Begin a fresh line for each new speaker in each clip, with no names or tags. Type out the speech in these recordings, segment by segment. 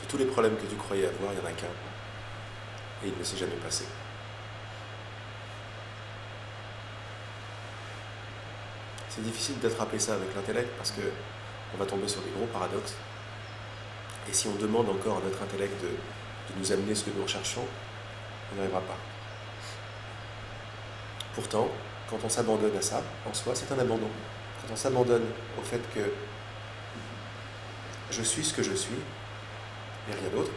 tous les problèmes que tu croyais avoir, il n'y en a qu'un. Et il ne s'est jamais passé. C'est difficile d'attraper ça avec l'intellect parce qu'on va tomber sur des gros paradoxes. Et si on demande encore à notre intellect de nous amener ce que nous recherchons, on n'y arrivera pas. Pourtant, quand on s'abandonne à ça, en soi, c'est un abandon. Quand on s'abandonne au fait que je suis ce que je suis, et rien d'autre,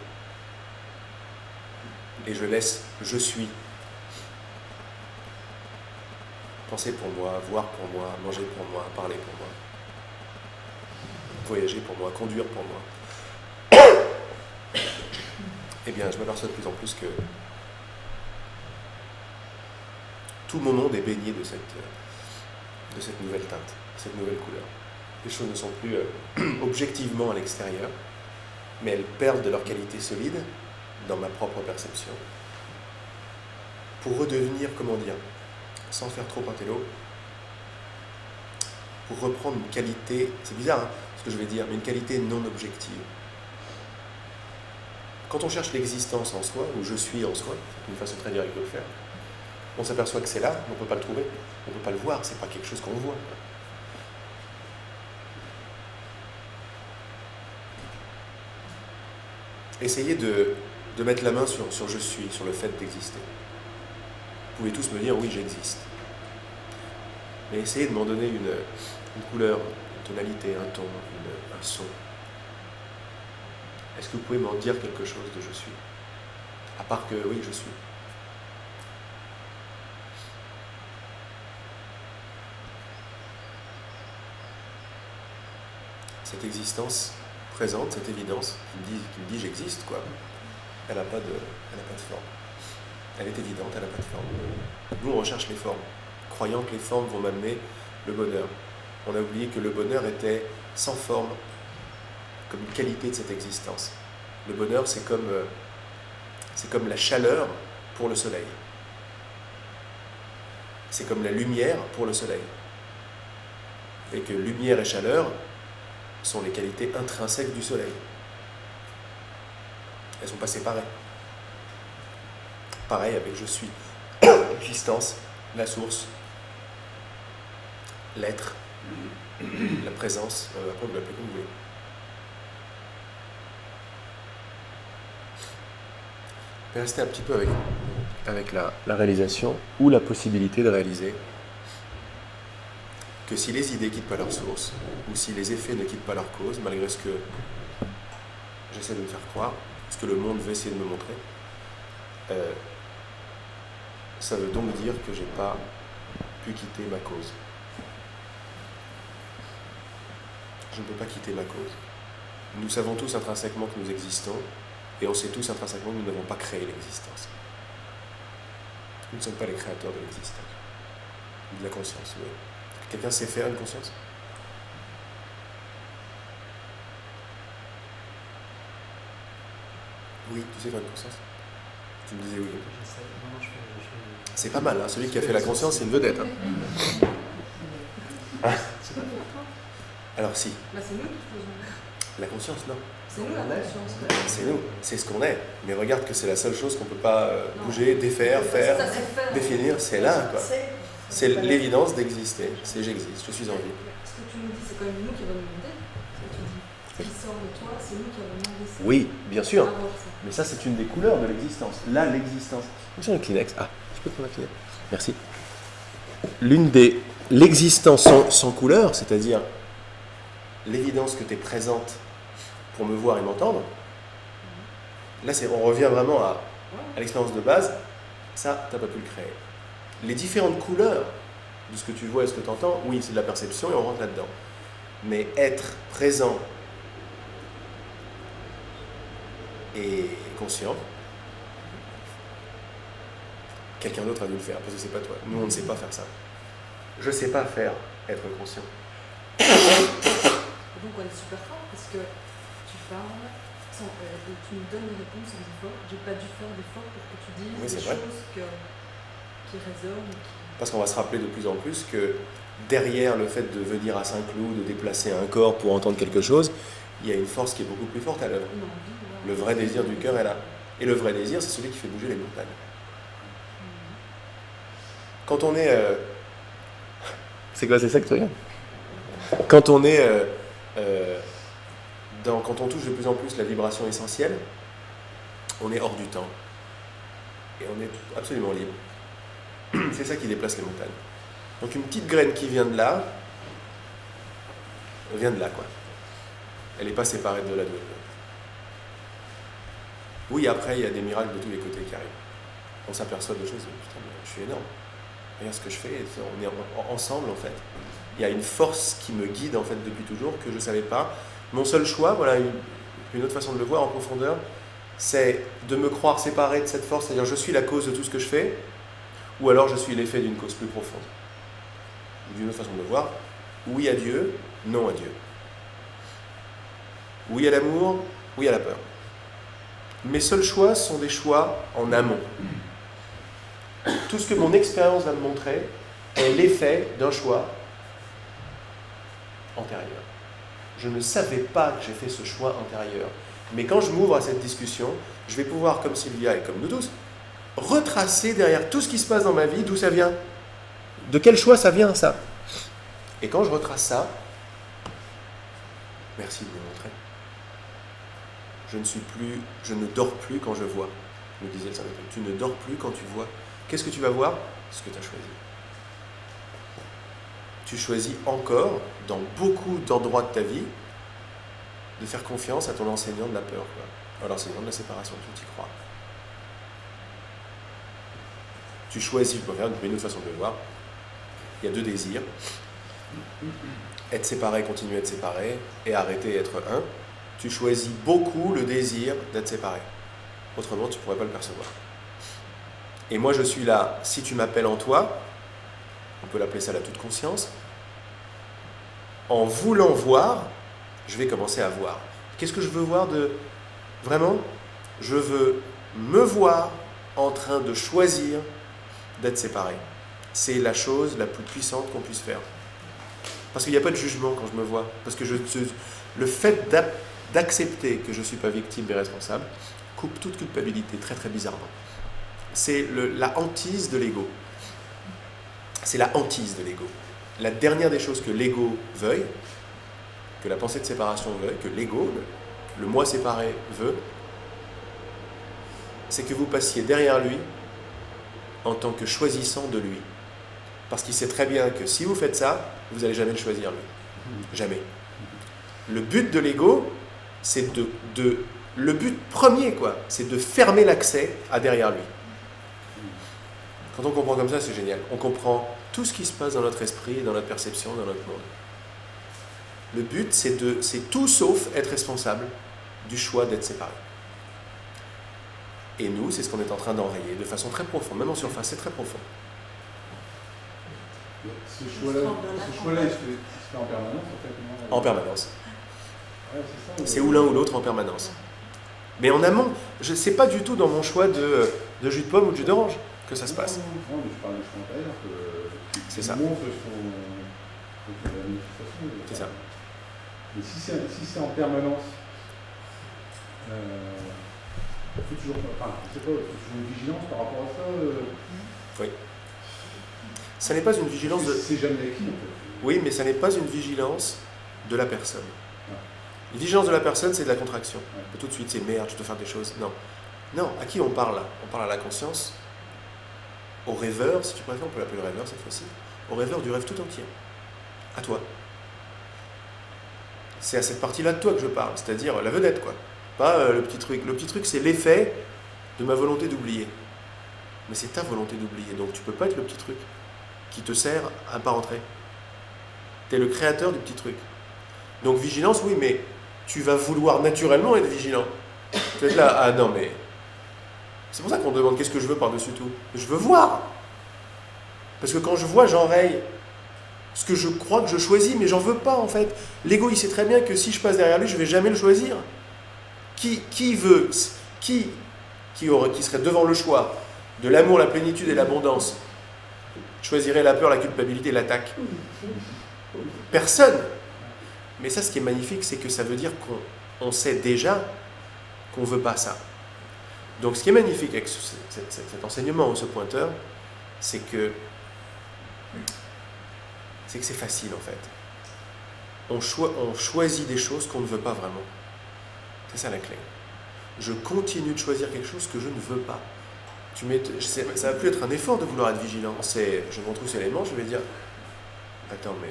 et je laisse je suis penser pour moi, voir pour moi, manger pour moi, parler pour moi, voyager pour moi, conduire pour moi, eh bien, je m'aperçois de plus en plus que tout mon monde est baigné de cette nouvelle teinte, cette nouvelle couleur. Les choses ne sont plus objectivement à l'extérieur, mais elles perdent de leur qualité solide dans ma propre perception pour redevenir, comment dire, sans faire trop intello, pour reprendre une qualité, c'est bizarre ce que je vais dire, mais une qualité non objective. Quand on cherche l'existence en soi, ou je suis en soi, c'est une façon très directe de le faire, on s'aperçoit que c'est là, mais on ne peut pas le trouver, on ne peut pas le voir, c'est pas quelque chose qu'on voit. Essayez de mettre la main sur je suis, sur le fait d'exister. Vous pouvez tous me dire oui, j'existe. Mais essayez de m'en donner une couleur, une tonalité, un ton, un son. Est-ce que vous pouvez m'en dire quelque chose de je suis? À part que oui, je suis. Cette existence présente, cette évidence qui me dit j'existe, quoi. Elle n'a pas de forme. Elle est évidente, elle n'a pas de forme. Nous, on recherche les formes, croyant que les formes vont m'amener le bonheur. On a oublié que le bonheur était sans forme, comme une qualité de cette existence. Le bonheur, c'est comme la chaleur pour le soleil. C'est comme la lumière pour le soleil. Et que lumière et chaleur sont les qualités intrinsèques du soleil. Elles ne sont pas séparées. Pareil avec je suis. L'existence, la source, l'être, la présence, après vous l'appelez comme vous voulez. Je vais rester un petit peu avec la réalisation ou la possibilité de réaliser que si les idées quittent pas leur source, ou si les effets ne quittent pas leur cause, malgré ce que j'essaie de me faire croire, ce que le monde veut essayer de me montrer, ça veut donc dire que j'ai pas pu quitter ma cause. Je ne peux pas quitter ma cause. Nous savons tous intrinsèquement que nous existons, et on sait tous intrinsèquement que nous n'avons pas créé l'existence. Nous ne sommes pas les créateurs de l'existence. De la conscience, oui. Quelqu'un sait faire une conscience? Oui, tu sais faire une conscience? Tu me disais oui. C'est pas mal, hein. Celui qui a fait la conscience, c'est une vedette. Hein. Alors si.
C'est nous qui faisons.
La conscience, non.
C'est nous la conscience.
C'est nous, c'est ce qu'on est. Mais regarde que c'est la seule chose qu'on ne peut pas bouger, défaire, faire, définir. C'est là, quoi. C'est l'évidence d'exister. C'est j'existe, je suis en vie.
Ce que tu nous dis, c'est quand même nous qui avons demandé. Ce que tu dis. Ce qui sort de toi, c'est nous qui avons demandé ça.
Oui, bien sûr. Mais ça, c'est une des couleurs de l'existence. Là, l'existence. J'ai un Kleenex. Ah, je peux te prendre un Kleenex. Merci. L'existence sans couleur, c'est-à-dire l'évidence que tu es présente pour me voir et m'entendre, là, on revient vraiment à l'expérience de base. Ça, tu n'as pas pu le créer. Les différentes couleurs de ce que tu vois et ce que tu entends, oui, c'est de la perception et on rentre là-dedans. Mais être présent et conscient, quelqu'un d'autre a dû le faire, parce que c'est pas toi. Nous, on ne sait pas faire ça. Je ne sais pas faire être conscient.
Donc on est super fort parce que tu parles, tu nous donnes une réponse sans effort. J'ai pas dû faire d'effort pour que tu dises des choses qui résonnent.
Parce qu'on va se rappeler de plus en plus que derrière le fait de venir à Saint-Cloud, de déplacer un corps pour entendre quelque chose, il y a une force qui est beaucoup plus forte à l'œuvre.
Une envie, ouais.
Le vrai désir du cœur est là. Et le vrai désir, c'est celui qui fait bouger les montagnes. Quand on est... C'est quoi, c'est ça que tu regardes? Quand on est... quand on touche de plus en plus la vibration essentielle, on est hors du temps. Et on est absolument libre. C'est ça qui déplace les montagnes. Donc une petite graine qui vient de là, quoi. Elle n'est pas séparée de là d'où elle vient. Oui, après, il y a des miracles de tous les côtés qui arrivent. On s'aperçoit de choses, putain, mais je suis énorme. Regarde ce que je fais, on est ensemble en fait. Il y a une force qui me guide en fait depuis toujours, que je ne savais pas. Mon seul choix, voilà une autre façon de le voir en profondeur, c'est de me croire séparé de cette force, c'est-à-dire je suis la cause de tout ce que je fais, ou alors je suis l'effet d'une cause plus profonde. D'une autre façon de le voir, oui à Dieu, non à Dieu. Oui à l'amour, oui à la peur. Mes seuls choix sont des choix en amont. Tout ce que mon expérience va me montrer est l'effet d'un choix antérieur. Je ne savais pas que j'ai fait ce choix antérieur. Mais quand je m'ouvre à cette discussion, je vais pouvoir, comme Sylvia et comme nous tous, retracer derrière tout ce qui se passe dans ma vie, d'où ça vient. De quel choix ça vient, ça? Et quand je retrace ça, merci de me montrer. Je ne dors plus quand je vois, me disait le Saint-Esprit. Tu ne dors plus quand tu vois. Qu'est-ce que tu vas voir? Ce que tu as choisi. Tu choisis encore, dans beaucoup d'endroits de ta vie, de faire confiance à ton enseignant de la peur, à l'enseignant de la séparation, tu y crois. Tu choisis, je peux faire une autre façon de le voir. Il y a deux désirs. Être séparé, continuer à être séparé, et arrêter être un. Tu choisis beaucoup le désir d'être séparé. Autrement, tu ne pourrais pas le percevoir. Et moi, je suis là, si tu m'appelles en toi, on peut l'appeler ça la toute conscience, en voulant voir, je vais commencer à voir. Qu'est-ce que je veux voir de... Vraiment, je veux me voir en train de choisir d'être séparé. C'est la chose la plus puissante qu'on puisse faire. Parce qu'il n'y a pas de jugement quand je me vois. Parce que le fait d'accepter que je ne suis pas victime et responsable coupe toute culpabilité, très très bizarrement. C'est la hantise de l'ego. C'est la hantise de l'ego. La dernière des choses que l'ego veuille, que la pensée de séparation veuille, que l'ego, le moi séparé veut, c'est que vous passiez derrière lui en tant que choisissant de lui. Parce qu'il sait très bien que si vous faites ça, vous n'allez jamais le choisir lui. Jamais. Le but de l'ego, c'est le but premier, quoi, c'est de fermer l'accès à derrière lui. Quand on comprend comme ça, c'est génial. On comprend tout ce qui se passe dans notre esprit, dans notre perception, dans notre monde. Le but, c'est tout sauf être responsable du choix d'être séparé. Et nous, c'est ce qu'on est en train d'enrayer de façon très profonde, même en surface, c'est très profond.
Ce choix-là, il se fait en permanence, en fait?
En permanence.
Ouais, c'est ça,
c'est ou l'un ou l'autre en permanence. Mais en amont, je ne sais pas du tout dans mon choix de jus de pomme ou de jus d'orange que ça se passe.
Non, mais je parle de choix intérieur,
c'est ça.
Montre la manifestation.
C'est ça.
Mais si c'est en permanence, il faut toujours, toujours une vigilance par rapport à ça.
Oui. Ça n'est pas une vigilance de...
C'est jamais acquis, en fait.
Oui, mais ça n'est pas une vigilance de la personne.
Ouais.
Une vigilance de la personne, c'est de la contraction.
Ouais.
Tout de suite, c'est merde, je dois faire des choses. Non. Non, à qui on parle là? On parle à la conscience, au rêveur, si tu préfères, on peut l'appeler le rêveur cette fois-ci, au rêveur du rêve tout entier. À toi. C'est à cette partie-là de toi que je parle, c'est-à-dire la vedette, quoi. Pas le petit truc. Le petit truc, c'est l'effet de ma volonté d'oublier. Mais c'est ta volonté d'oublier, donc tu peux pas être le petit truc qui te sert à pas rentrer. Tu es le créateur du petit truc. Donc vigilance, oui, mais tu vas vouloir naturellement être vigilant. Tu vas être là, ah non, mais... C'est pour ça qu'on demande qu'est-ce que je veux par-dessus tout. Je veux voir. Parce que quand je vois, j'enraye ce que je crois que je choisis, mais j'en veux pas en fait. L'ego, il sait très bien que si je passe derrière lui, je vais jamais le choisir. Qui serait devant le choix de l'amour, la plénitude et l'abondance, choisirait la peur, la culpabilité, l'attaque? Personne. Mais ça, ce qui est magnifique, c'est que ça veut dire qu'on sait déjà qu'on ne veut pas ça. Donc ce qui est magnifique avec cet enseignement ou ce pointeur, c'est que c'est facile en fait. On choisit des choses qu'on ne veut pas vraiment. C'est ça la clé. Je continue de choisir quelque chose que je ne veux pas. Ça va plus être un effort de vouloir être vigilant. Je me retrouve sur les manches, je vais dire attends, mais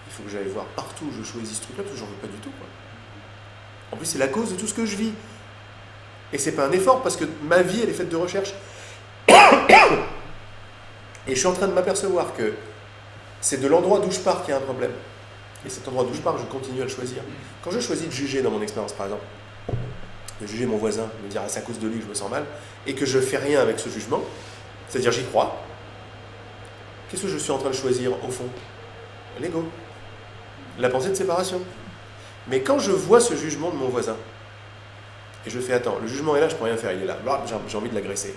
il faut que j'aille voir partout où je choisis ce truc-là parce que j'en veux pas du tout, quoi. En plus, c'est la cause de tout ce que je vis. Et c'est pas un effort parce que ma vie, elle est faite de recherche. Et je suis en train de m'apercevoir que c'est de l'endroit d'où je pars qu'il y a un problème. Et cet endroit d'où je pars, je continue à le choisir. Quand je choisis de juger dans mon expérience, par exemple, de juger mon voisin, de me dire c'est à cause de lui que je me sens mal, et que je fais rien avec ce jugement, c'est-à-dire j'y crois, qu'est-ce que je suis en train de choisir au fond? L'ego. La pensée de séparation. Mais quand je vois ce jugement de mon voisin, et je fais attends, le jugement est là, je peux rien faire, il est là, j'ai envie de l'agresser.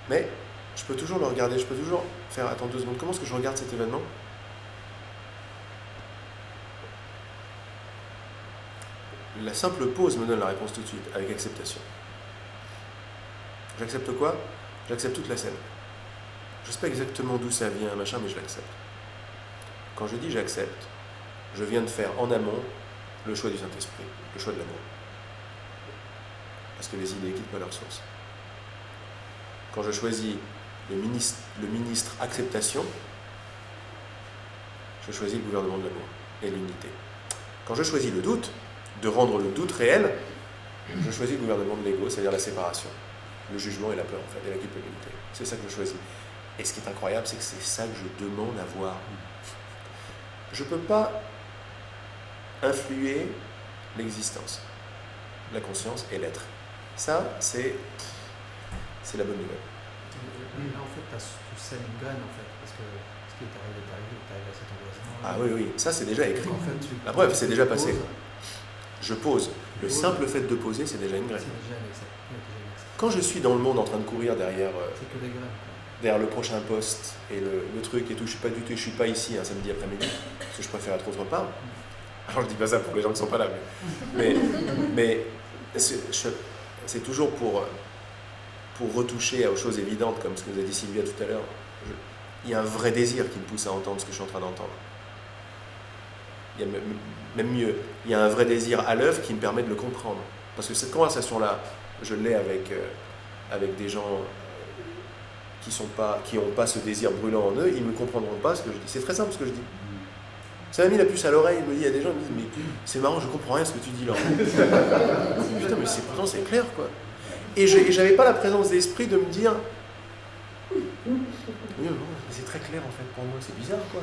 Mais je peux toujours le regarder, je peux toujours faire attends 2 secondes, comment est-ce que je regarde cet événement? La simple pause me donne la réponse tout de suite, avec acceptation. J'accepte quoi? J'accepte toute la scène. Je ne sais pas exactement d'où ça vient, machin, mais je l'accepte. Quand je dis j'accepte, je viens de faire en amont le choix du Saint-Esprit, le choix de l'amour. Parce que les idées quittent pas leur source. Quand je choisis le ministre acceptation, je choisis le gouvernement de l'amour et l'unité. Quand je choisis le doute, de rendre le doute réel, je choisis le gouvernement de l'ego, c'est-à-dire la séparation, le jugement et la peur, en fait, et la culpabilité. C'est ça que je choisis. Et ce qui est incroyable, c'est que c'est ça que je demande à voir. Je ne peux pas influer l'existence, la conscience et l'être. Ça, c'est la bonne nouvelle.
Là, en fait, tu sèmes une graine, en fait, parce que ce qui est arrivé, t'arrives à cet endroit.
Ah oui, ça c'est déjà écrit.
En fait,
la preuve, c'est déjà passé. Je pose. Le simple fait de poser, c'est déjà une graine. Quand je suis dans le monde en train de courir derrière le prochain poste et le truc et tout, je suis pas du tout, je suis pas ici un samedi après-midi, parce que je préfère être autre part. Alors je dis pas ça pour les gens qui sont pas là, mais c'est toujours pour retoucher aux choses évidentes, comme ce que vous a dit Sylvia tout à l'heure. Il y a un vrai désir qui me pousse à entendre ce que je suis en train d'entendre. Il y a même mieux, il y a un vrai désir à l'œuvre qui me permet de le comprendre. Parce que cette conversation-là, je l'ai avec des gens qui n'ont pas ce désir brûlant en eux, ils ne me comprendront pas ce que je dis. C'est très simple ce que je dis. Ça m'a mis la puce à l'oreille, il y a des gens qui me disent mais c'est marrant, je comprends rien ce que tu dis là. Putain, mais pourtant c'est clair quoi. Et j'avais pas la présence d'esprit de me dire oui, mais c'est très clair en fait pour moi, c'est bizarre quoi.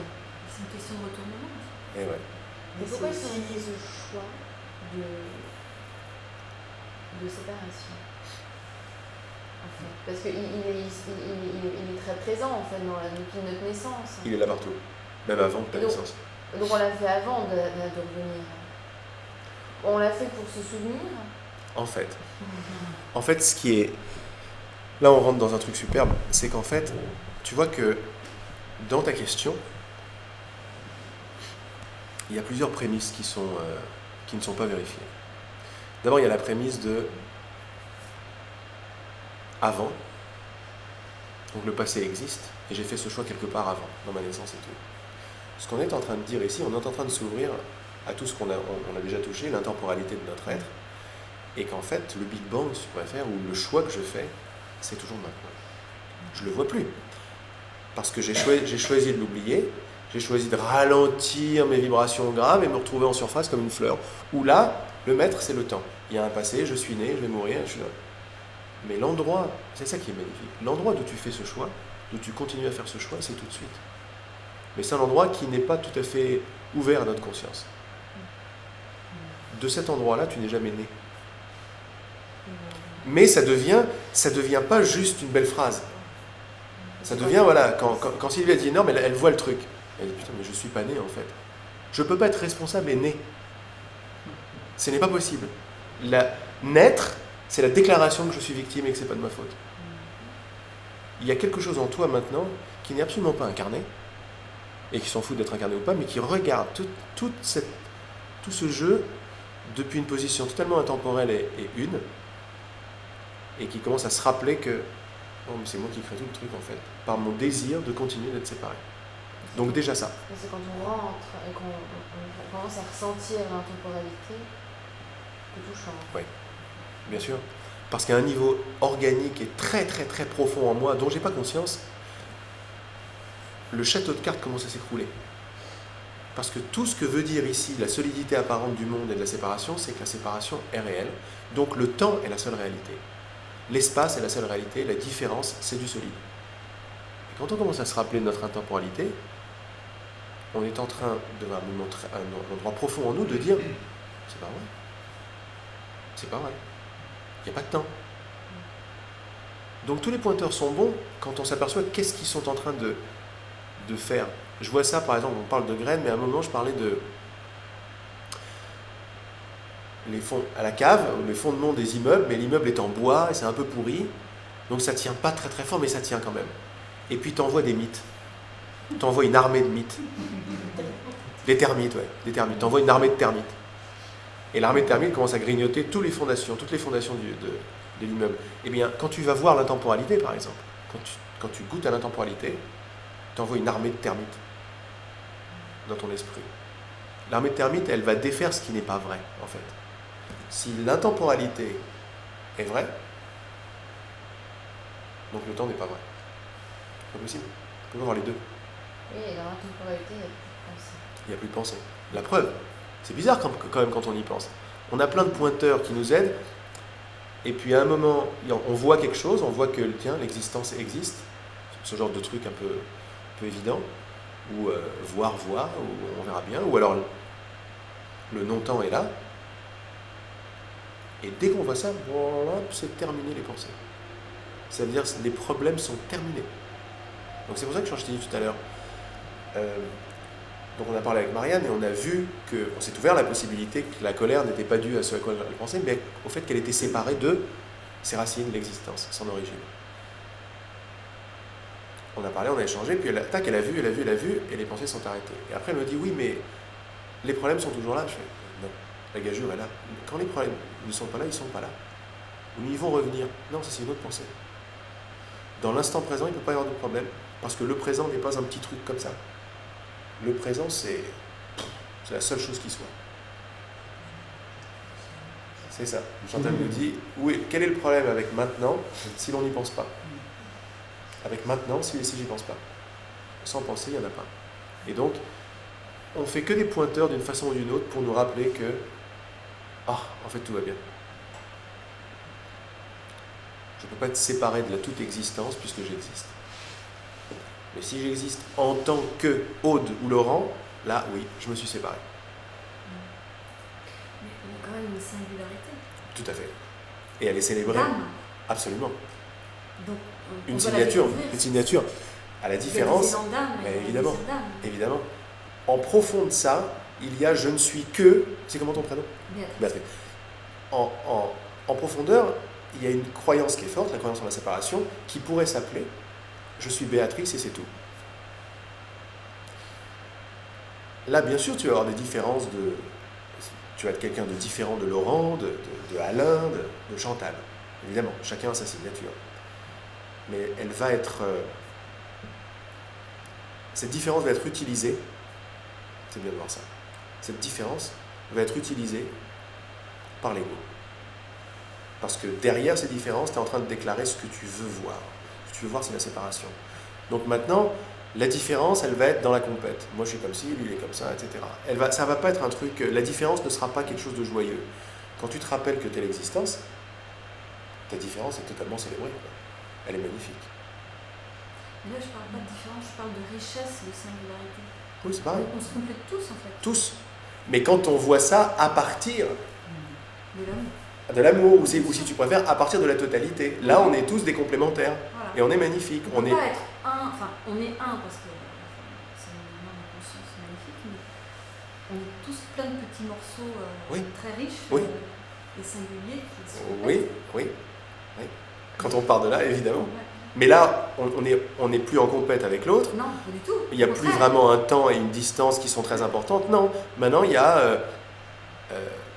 C'est une question de retournement.
Et ouais.
Mais pourquoi tu as fait ce choix de séparation en fait? Parce qu'il est très présent en fait depuis notre naissance.
Il est là partout, même avant ta naissance.
Donc on l'a fait avant de revenir. On l'a fait pour se souvenir.
En fait, ce qui est... Là, on rentre dans un truc superbe, c'est qu'en fait, tu vois que dans ta question, il y a plusieurs prémices qui ne sont pas vérifiées. D'abord, il y a la prémisse de avant. Donc le passé existe, et j'ai fait ce choix quelque part avant, dans ma naissance et tout. Ce qu'on est en train de dire ici, on est en train de s'ouvrir à tout ce qu'on a déjà touché, l'intemporalité de notre être, et qu'en fait, le Big Bang, si tu préfères, ou le choix que je fais, c'est toujours maintenant. Je ne le vois plus. Parce que j'ai choisi de l'oublier, j'ai choisi de ralentir mes vibrations graves et me retrouver en surface comme une fleur. Où là, le maître, c'est le temps. Il y a un passé, je suis né, je vais mourir, je suis là. Mais l'endroit, c'est ça qui est magnifique, l'endroit d'où tu fais ce choix, d'où tu continues à faire ce choix, c'est tout de suite. Mais c'est un endroit qui n'est pas tout à fait ouvert à notre conscience. De cet endroit-là, tu n'es jamais né. Mais ça devient pas juste une belle phrase. Ça devient, voilà, quand Sylvia dit non, mais elle voit le truc. Elle dit, putain, mais je ne suis pas né en fait. Je ne peux pas être responsable et né. Ce n'est pas possible. Naître, c'est la déclaration que je suis victime et que ce n'est pas de ma faute. Il y a quelque chose en toi maintenant qui n'est absolument pas incarné, et qui s'en fout d'être incarné ou pas, mais qui regarde tout ce jeu depuis une position totalement intemporelle et une, et qui commence à se rappeler que non, mais c'est moi qui crée tout le truc en fait, par mon désir de continuer d'être séparé. Donc déjà ça.
C'est quand on rentre et qu'on commence à ressentir l'intemporalité que tout change.
Oui, bien sûr. Parce qu'à un niveau organique et très très très profond en moi, dont j'ai pas conscience, le château de cartes commence à s'écrouler. Parce que tout ce que veut dire ici la solidité apparente du monde et de la séparation, c'est que la séparation est réelle. Donc le temps est la seule réalité. L'espace est la seule réalité, la différence, c'est du solide. Et quand on commence à se rappeler de notre intemporalité, on est en train de montrer un endroit profond en nous de dire c'est pas vrai. C'est pas vrai. Il n'y a pas de temps. Donc tous les pointeurs sont bons quand on s'aperçoit qu'est-ce qu'ils sont en train de faire. Je vois ça, par exemple, on parle de graines, mais à un moment, je parlais de les fonds à la cave, les fondements des immeubles, mais l'immeuble est en bois et c'est un peu pourri, donc ça tient pas très très fort, mais ça tient quand même. Et puis t'envoies des mythes. T'envoies une armée de mythes. Des termites, ouais, des termites. T'envoies une armée de termites. Et l'armée de termites commence à grignoter toutes les fondations de l'immeuble. Eh bien, quand tu vas voir l'intemporalité, par exemple, quand tu goûtes à l'intemporalité, t'envoies une armée de termites dans ton esprit. L'armée de termites, elle va défaire ce qui n'est pas vrai, en fait. Si l'intemporalité est vraie, donc le temps n'est pas vrai. C'est pas possible. On peut voir les deux.
Oui, et dans l'intemporalité, il n'y a plus de pensée.
Il n'y a plus de pensée. La preuve, c'est bizarre quand même quand on y pense. On a plein de pointeurs qui nous aident, et puis à un moment, on voit quelque chose, on voit que tiens, l'existence existe, ce genre de truc un peu évident, ou voir, ou on verra bien, ou alors le non-temps est là, et dès qu'on voit ça, voilà, c'est terminé les pensées. Ça veut dire que les problèmes sont terminés. Donc c'est pour ça que quand je t'ai dit tout à l'heure, donc on a parlé avec Marianne et on a vu qu'on s'est ouvert la possibilité que la colère n'était pas due à ce à quoi elle pensait, mais au fait qu'elle était séparée de ses racines, l'existence, son origine. On a parlé, on a échangé, puis elle a vu, et les pensées sont arrêtées. Et après elle me dit, oui, mais les problèmes sont toujours là. Je fais, non, la gageure est là. Quand les problèmes ne sont pas là, ils ne sont pas là. Ou ils vont revenir. Non, ça c'est une autre pensée. Dans l'instant présent, il ne peut pas y avoir de problème, parce que le présent n'est pas un petit truc comme ça. Le présent, c'est la seule chose qui soit. C'est ça. Chantal nous dit, oui, quel est le problème avec maintenant si l'on n'y pense pas? Avec maintenant si j'y pense pas. Sans penser, il n'y en a pas. Et donc, on fait que des pointeurs d'une façon ou d'une autre pour nous rappeler que, en fait, tout va bien. Je ne peux pas être séparé de la toute existence puisque j'existe. Mais si j'existe en tant que Aude ou Laurent, là, oui, je me suis séparé.
Mais il y a quand même une singularité.
Tout à fait. Et elle est célébrée.
L'âme.
Absolument.
Donc,
Une signature. À la différence,
il y a des élans d'âme,
mais
il y a
évidemment,
des élans d'âme.
évidemment. En profond de ça, il y a je ne suis que. C'est comment ton prénom? Béatrice. En profondeur, il y a une croyance qui est forte, la croyance en la séparation, qui pourrait s'appeler je suis Béatrice et c'est tout. Là, bien sûr, tu vas avoir des différences tu vas être quelqu'un de différent de Laurent, de Alain, de Chantal. Évidemment, chacun a sa signature. Mais elle va être. Cette différence va être utilisée. C'est bien de voir ça. Cette différence va être utilisée par l'ego. Parce que derrière ces différences, tu es en train de déclarer ce que tu veux voir. Ce que tu veux voir, c'est la séparation. Donc maintenant, la différence, elle va être dans la compète. Moi, je suis comme ci, lui, il est comme ça, etc. Ça ne va pas être un truc... La différence ne sera pas quelque chose de joyeux. Quand tu te rappelles que tu es l'existence, ta différence est totalement célébrée. Elle est magnifique.
Mais là, je ne parle pas de différence, je parle de richesse, de singularité.
Oui, c'est pareil.
On se complète tous, en fait.
Tous. Mais quand on voit ça à partir...
De l'amour.
De l'amour, ou si tu préfères, à partir de la totalité. Là, on est tous des complémentaires.
Voilà.
Et on est magnifique.
On ne peut pas être un, on est un parce que c'est une conscience magnifique, mais on est tous plein de petits morceaux très riches et singuliers qui se répètent.
Oui. Quand on part de là, évidemment. Ouais. Mais là, on n'est plus en compète avec l'autre.
Non, pas du tout.
Il n'y a plus vraiment un temps et une distance qui sont très importantes. Non. Maintenant, il y a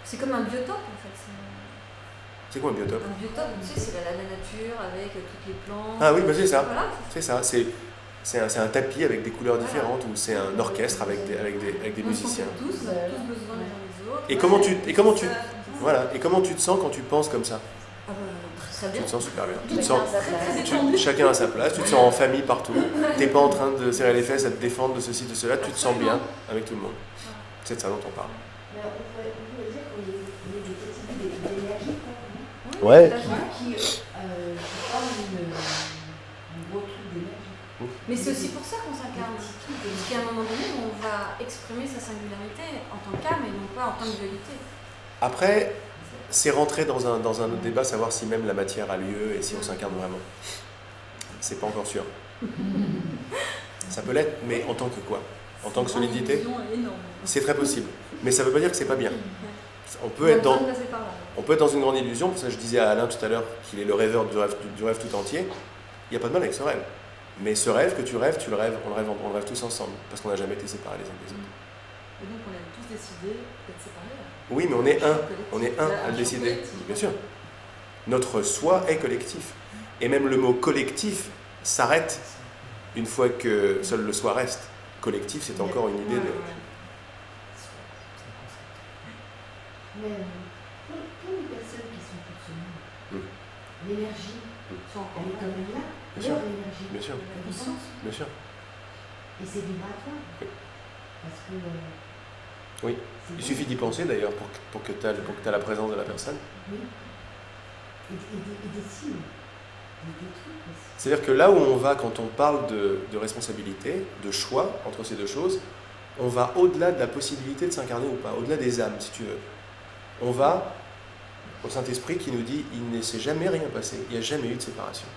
C'est comme un biotope en fait.
C'est quoi un biotope?
Un biotope, tu sais, c'est la nature avec toutes les plantes.
Ah oui, bah c'est ça.
Voilà.
C'est ça. C'est un tapis avec des couleurs différentes ou c'est un orchestre avec des musiciens.
On a tous besoin les uns des autres.
Et comment tu te sens quand tu penses comme ça?
Très bien.
Tu te sens super bien.
Chacun à sa place.
Chacun à sa place, tu te sens en famille partout. T'es pas en train de serrer les fesses à te défendre de ceci, de cela, tu te sens bien avec tout le monde. C'est de ça dont on parle.
Mais on pourrait dire qu'il y a des petits bouts d'énergie, quoi.
Ouais.
Qui forment un gros truc d'énergie.
Mais c'est aussi pour ça qu'on s'incarne. Parce qu'à un moment donné, on va exprimer sa singularité en tant qu'âme et non pas en tant que dualité.
Après, c'est rentrer dans un autre débat, savoir si même la matière a lieu et si on s'incarne vraiment. C'est pas encore sûr. Ça peut l'être, mais en tant que quoi? En tant que solidité? C'est très possible. Mais ça veut pas dire que c'est pas bien. On peut être dans une grande illusion, pour ça je disais à Alain tout à l'heure qu'il est le rêveur du rêve tout entier. Il n'y a pas de mal avec ce rêve. Mais ce rêve que tu rêves, on le rêve tous ensemble, parce qu'on n'a jamais été séparés les uns des autres.
Et donc on a tous décidé d'être séparés.
Oui, mais on est un à le décider, bien sûr. Notre soi est collectif. Et même le mot collectif s'arrête une fois que seul le soi reste. Collectif, c'est encore une idée de...
Mais pour les personnes qui sont toutes seules, l'énergie, elle est quand même là.
Bien sûr.
L'énergie.
Bien sûr.
La puissance.
Bien sûr.
Et c'est vibratoire.
Oui.
Parce que...
Oui. Il suffit d'y penser d'ailleurs pour que tu aies la présence de la personne.
Oui. Et des signes. Des trucs aussi.
C'est-à-dire que là où on va quand on parle de responsabilité, de choix entre ces deux choses, on va au-delà de la possibilité de s'incarner ou pas, au-delà des âmes si tu veux. On va au Saint-Esprit qui nous dit il ne s'est jamais rien passé, il n'y a jamais eu de séparation.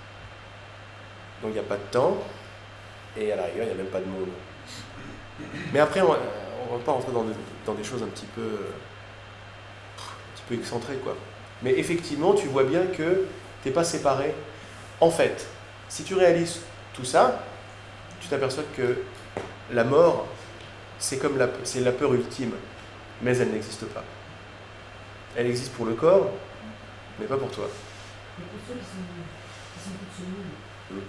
Donc il n'y a pas de temps, et à la rigueur il n'y a même pas de monde. Mais après on ne va pas rentrer dans des choses un petit peu excentrées quoi. Mais effectivement tu vois bien que tu n'es pas séparé. En fait, si tu réalises tout ça, tu t'aperçois que la mort c'est la peur ultime, mais elle n'existe pas. Elle existe pour le corps, mais pas pour toi.
Et pour ceux qui sont tous seuls, tous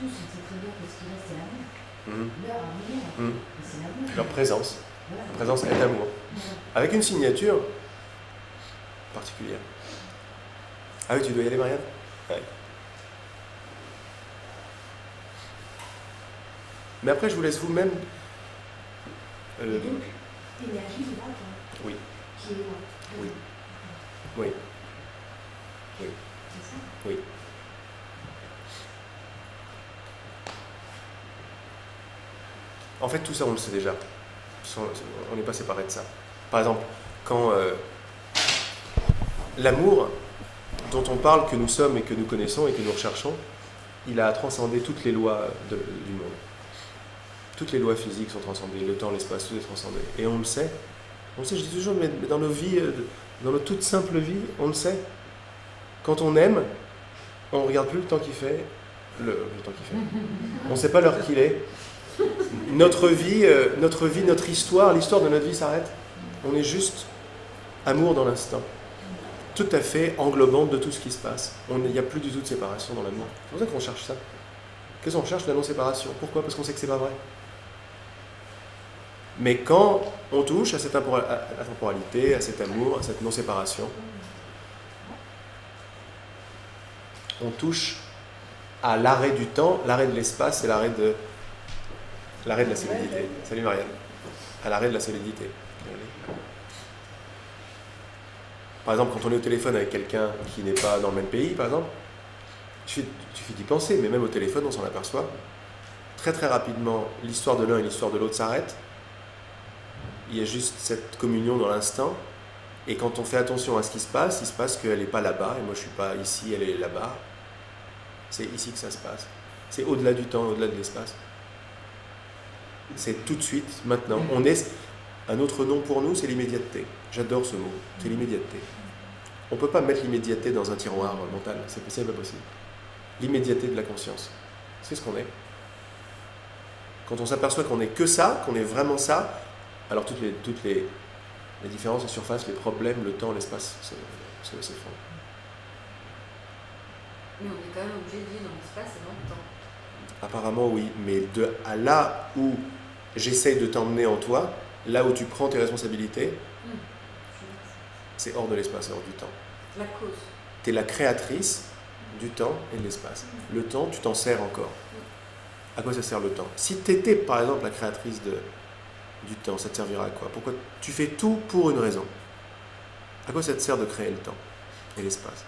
on sait très bien que ce qui reste c'est l'amour. Leur amour, c'est l'amour.
Leur présence.
Voilà.
La présence est amour. Avec une signature particulière. Ah oui, tu dois y aller, Marianne? Ouais. Mais après, je vous laisse vous-même.
Et donc, l'énergie vibratoire.
Oui.
Qui est là.
Oui. Oui. Oui.
C'est ça.
Oui. En fait, tout ça, on le sait déjà. On n'est pas séparés de ça. Par exemple, quand l'amour dont on parle, que nous sommes et que nous connaissons et que nous recherchons, il a transcendé toutes les lois du monde. Toutes les lois physiques sont transcendées, le temps, l'espace, tout est transcendé. Et on le sait. On le sait, je dis toujours, mais dans nos vies, dans notre toute simple vie, on le sait. Quand on aime, on ne regarde plus le temps qu'il fait, le temps qu'il fait. On ne sait pas l'heure qu'il est. Notre vie, notre histoire, l'histoire de notre vie s'arrête. On est juste amour dans l'instant. Tout à fait englobante de tout ce qui se passe. Il n'y a plus du tout de séparation dans l'amour. C'est pour ça qu'on cherche ça. Qu'est-ce qu'on cherche? La non-séparation. Pourquoi? Parce qu'on sait que c'est pas vrai. Mais quand on touche à cette temporalité, à cet amour, à cette non-séparation, on touche à l'arrêt du temps, l'arrêt de l'espace et l'arrêt de la solidité. Salut Marianne. À l'arrêt de la solidité. Par exemple, quand on est au téléphone avec quelqu'un qui n'est pas dans le même pays, par exemple, il suffit d'y penser, mais même au téléphone, on s'en aperçoit. Très très rapidement, l'histoire de l'un et l'histoire de l'autre s'arrêtent. Il y a juste cette communion dans l'instant. Et quand on fait attention à ce qui se passe qu'elle n'est pas là-bas, et moi je ne suis pas ici, elle est là-bas. C'est ici que ça se passe. C'est au-delà du temps, au-delà de l'espace. C'est tout de suite, maintenant. Un autre nom pour nous, c'est l'immédiateté. J'adore ce mot, c'est l'immédiateté. On ne peut pas mettre l'immédiateté dans un tiroir mental, c'est pas possible. L'immédiateté de la conscience, c'est ce qu'on est. Quand on s'aperçoit qu'on n'est que ça, qu'on est vraiment ça, alors toutes Les différences de surface, les problèmes, le temps, l'espace se font.
Mais on est quand même obligé de vivre dans l'espace et dans le temps.
Apparemment oui, mais à là où j'essaye de t'emmener en toi, là où tu prends tes responsabilités, c'est hors de l'espace, hors du temps.
La cause.
Tu es la créatrice du temps et de l'espace. Le temps, tu t'en sers encore. À quoi ça sert le temps? Si tu étais par exemple la créatrice du temps, ça te servira à quoi? Pourquoi tu fais tout pour une raison? À quoi ça te sert de créer le temps et l'espace?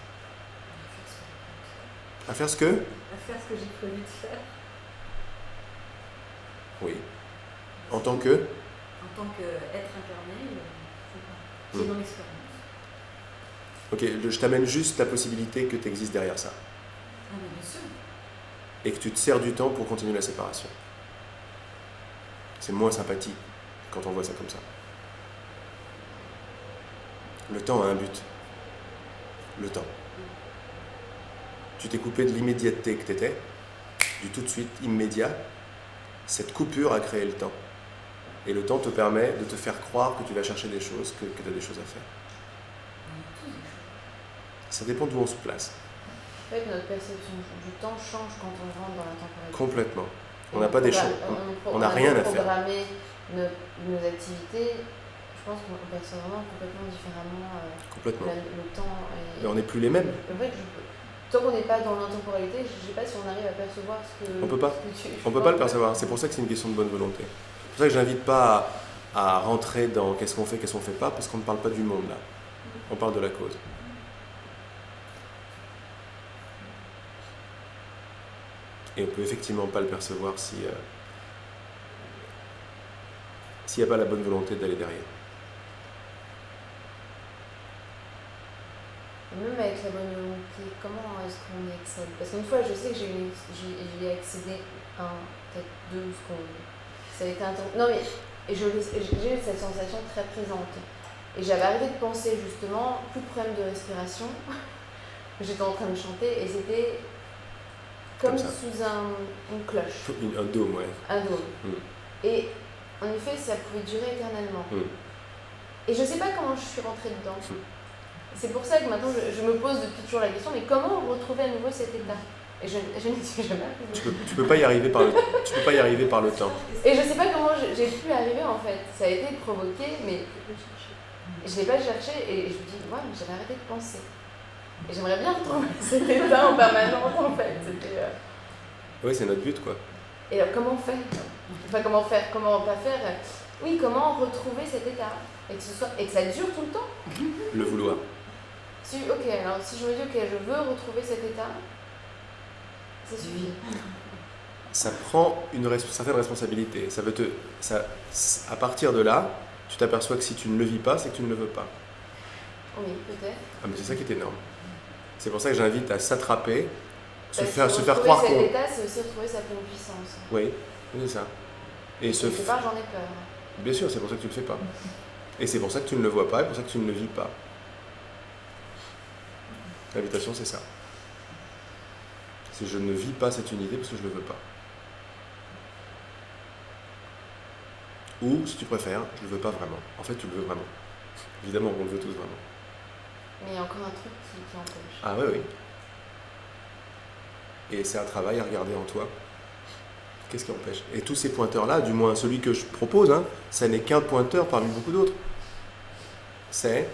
À faire ce que?
À faire ce que j'ai prévu de faire.
Oui. En tant que?
En tant qu'être incarné, c'est mon expérience.
Ok, je t'amène juste la possibilité que tu existes derrière ça.
Ah, mais bien sûr.
Et que tu te sers du temps pour continuer la séparation. C'est moins sympathique quand on voit ça comme ça. Le temps a un but. Le temps. Tu t'es coupé de l'immédiateté que tu étais, du tout de suite immédiat. Cette coupure a créé le temps. Et le temps te permet de te faire croire que tu vas chercher des choses, que tu as des choses à faire. Ça dépend d'où on se place.
En fait, notre perception du temps change quand on rentre dans la temporalité.
Complètement. On n'a pas des choses. On n'a rien à faire.
Programmer nos activités, je pense qu'on perçoit vraiment complètement différemment le temps.
Mais on n'est plus les mêmes.
En fait, tant qu'on n'est pas dans l'intemporalité, je ne sais pas si on arrive à percevoir ce que.
On peut pas. On peut pas le percevoir. C'est pour ça que c'est une question de bonne volonté. C'est pour ça que j'invite pas à rentrer dans qu'est-ce qu'on fait pas, parce qu'on ne parle pas du monde là. On parle de la cause. Et on peut effectivement pas le percevoir s'il n'y a pas la bonne volonté d'aller derrière.
Même avec la bonne volonté, comment est-ce qu'on y accède? Parce qu'une fois, je sais que j'y ai accédé peut-être 2 secondes. Ça a été non mais j'ai eu cette sensation très présente. Et j'avais arrêté de penser justement, plus de problème de respiration. J'étais en train de chanter et c'était comme sous une cloche.
Un dôme, ouais.
Un dôme. Et en effet, ça pouvait durer éternellement. Et je ne sais pas comment je suis rentrée dedans. C'est pour ça que maintenant je me pose depuis toujours la question, mais comment retrouver à nouveau cet état? Et je n'y suis jamais arrivée.
Tu peux pas y arriver par le temps.
Et je ne sais pas comment j'ai pu y arriver en fait. Ça a été provoqué, mais je ne l'ai pas cherché et je me dis, ouais, mais j'avais arrêté de penser. Et j'aimerais bien retrouver cet état en permanence en fait.
Oui, c'est notre but quoi.
Et alors comment faire? Enfin comment faire? Comment pas faire? Oui, comment retrouver cet état? Et que ça dure tout le temps?
Le vouloir.
Ok, alors si je me dis, ok, je veux retrouver cet état, ça suffit.
Ça prend une certaine responsabilité. À partir de là, tu t'aperçois que si tu ne le vis pas, c'est que tu ne le veux pas.
Oui, peut-être.
Ah, mais c'est ça qui est énorme. C'est pour ça que j'invite à s'attraper, se faire croire
cet état, c'est aussi retrouver sa pleine puissance.
Oui, c'est ça. Et
quelque part, j'en ai peur.
Bien sûr, c'est pour ça que tu ne le fais pas. Et c'est pour ça que tu ne le vois pas et pour ça que tu ne le vis pas. L'invitation, c'est ça. C'est je ne vis pas cette unité parce que je ne le veux pas. Ou, si tu préfères, je ne le veux pas vraiment. En fait, tu le veux vraiment. Évidemment, on le veut tous vraiment.
Mais il y a encore un truc qui empêche.
Ah oui. Et c'est un travail à regarder en toi. Qu'est-ce qui empêche? Et tous ces pointeurs-là, du moins celui que je propose, ça n'est qu'un pointeur parmi beaucoup d'autres. C'est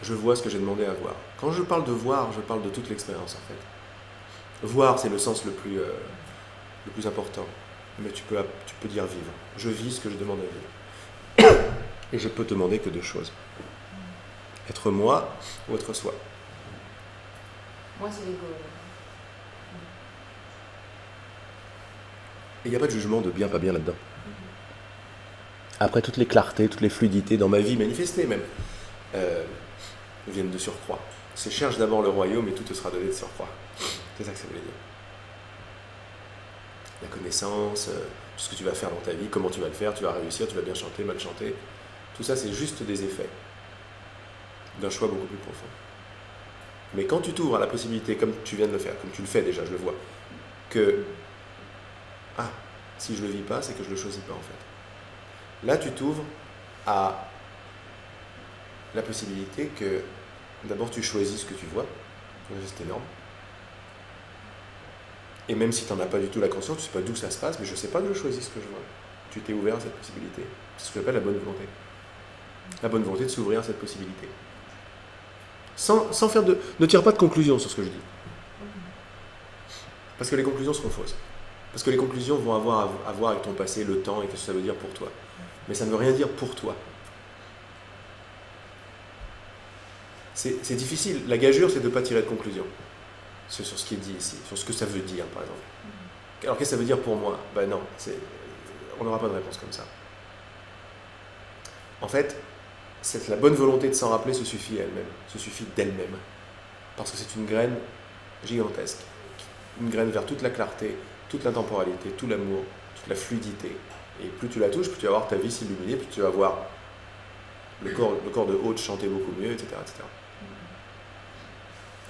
je vois ce que j'ai demandé à voir. Quand je parle de voir, je parle de toute l'expérience en fait. Voir, c'est le sens le plus important. Mais tu peux dire vivre. Je vis ce que je demande à vivre. Et je peux demander que 2 choses. Être moi ou être soi.
Moi, c'est l'ego.
Et il n'y a pas de jugement de bien, pas bien là-dedans. Après, toutes les clartés, toutes les fluidités dans ma vie manifestée même, viennent de surcroît. C'est cherche d'abord le royaume et tout te sera donné de surcroît. C'est ça que ça voulait dire. La connaissance, tout ce que tu vas faire dans ta vie, comment tu vas le faire, tu vas réussir, tu vas bien chanter, mal chanter. Tout ça, c'est juste des effets d'un choix beaucoup plus profond. Mais quand tu t'ouvres à la possibilité, comme tu viens de le faire, comme tu le fais déjà, je le vois, que si je le vis pas, c'est que je le choisis pas en fait. Là, tu t'ouvres à la possibilité que d'abord tu choisis ce que tu vois, c'est énorme. Et même si tu n'en as pas du tout la conscience, tu ne sais pas d'où ça se passe, mais je ne sais pas d'où je choisis ce que je vois. Tu t'es ouvert à cette possibilité. C'est ce que j'appelle la bonne volonté. La bonne volonté de s'ouvrir à cette possibilité. Sans faire de... Ne tire pas de conclusion sur ce que je dis. Parce que les conclusions seront fausses. Parce que les conclusions vont avoir à voir avec ton passé, le temps et ce que ça veut dire pour toi. Mais ça ne veut rien dire pour toi. C'est difficile. La gageure, c'est de ne pas tirer de conclusion sur ce qui est dit ici, sur ce que ça veut dire, par exemple. Alors, qu'est-ce que ça veut dire pour moi? Ben non, on n'aura pas de réponse comme ça. En fait, la bonne volonté de s'en rappeler se suffit elle-même, se suffit d'elle-même. Parce que c'est une graine gigantesque. Une graine vers toute la clarté, toute l'intemporalité, tout l'amour, toute la fluidité. Et plus tu la touches, plus tu vas voir ta vie s'illuminer, plus tu vas voir le corps de Haute chanter beaucoup mieux, etc., etc.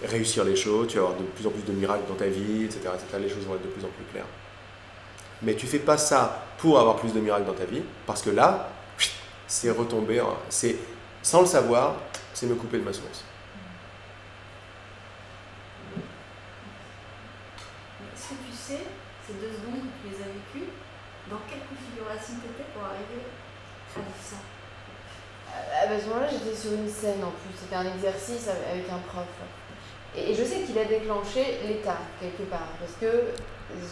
Réussir les choses, tu vas avoir de plus en plus de miracles dans ta vie, etc., etc. Les choses vont être de plus en plus claires. Mais tu ne fais pas ça pour avoir plus de miracles dans ta vie, parce que là, c'est retomber, sans le savoir, c'est me couper de ma source.
Est-ce que tu sais, ces 2 secondes que tu les as vécues, dans quelle configuration tu étais pour arriver à vivre ça?
À ce moment-là, j'étais sur une scène en plus, c'était un exercice avec un prof. Et je sais qu'il a déclenché l'état, quelque part, parce que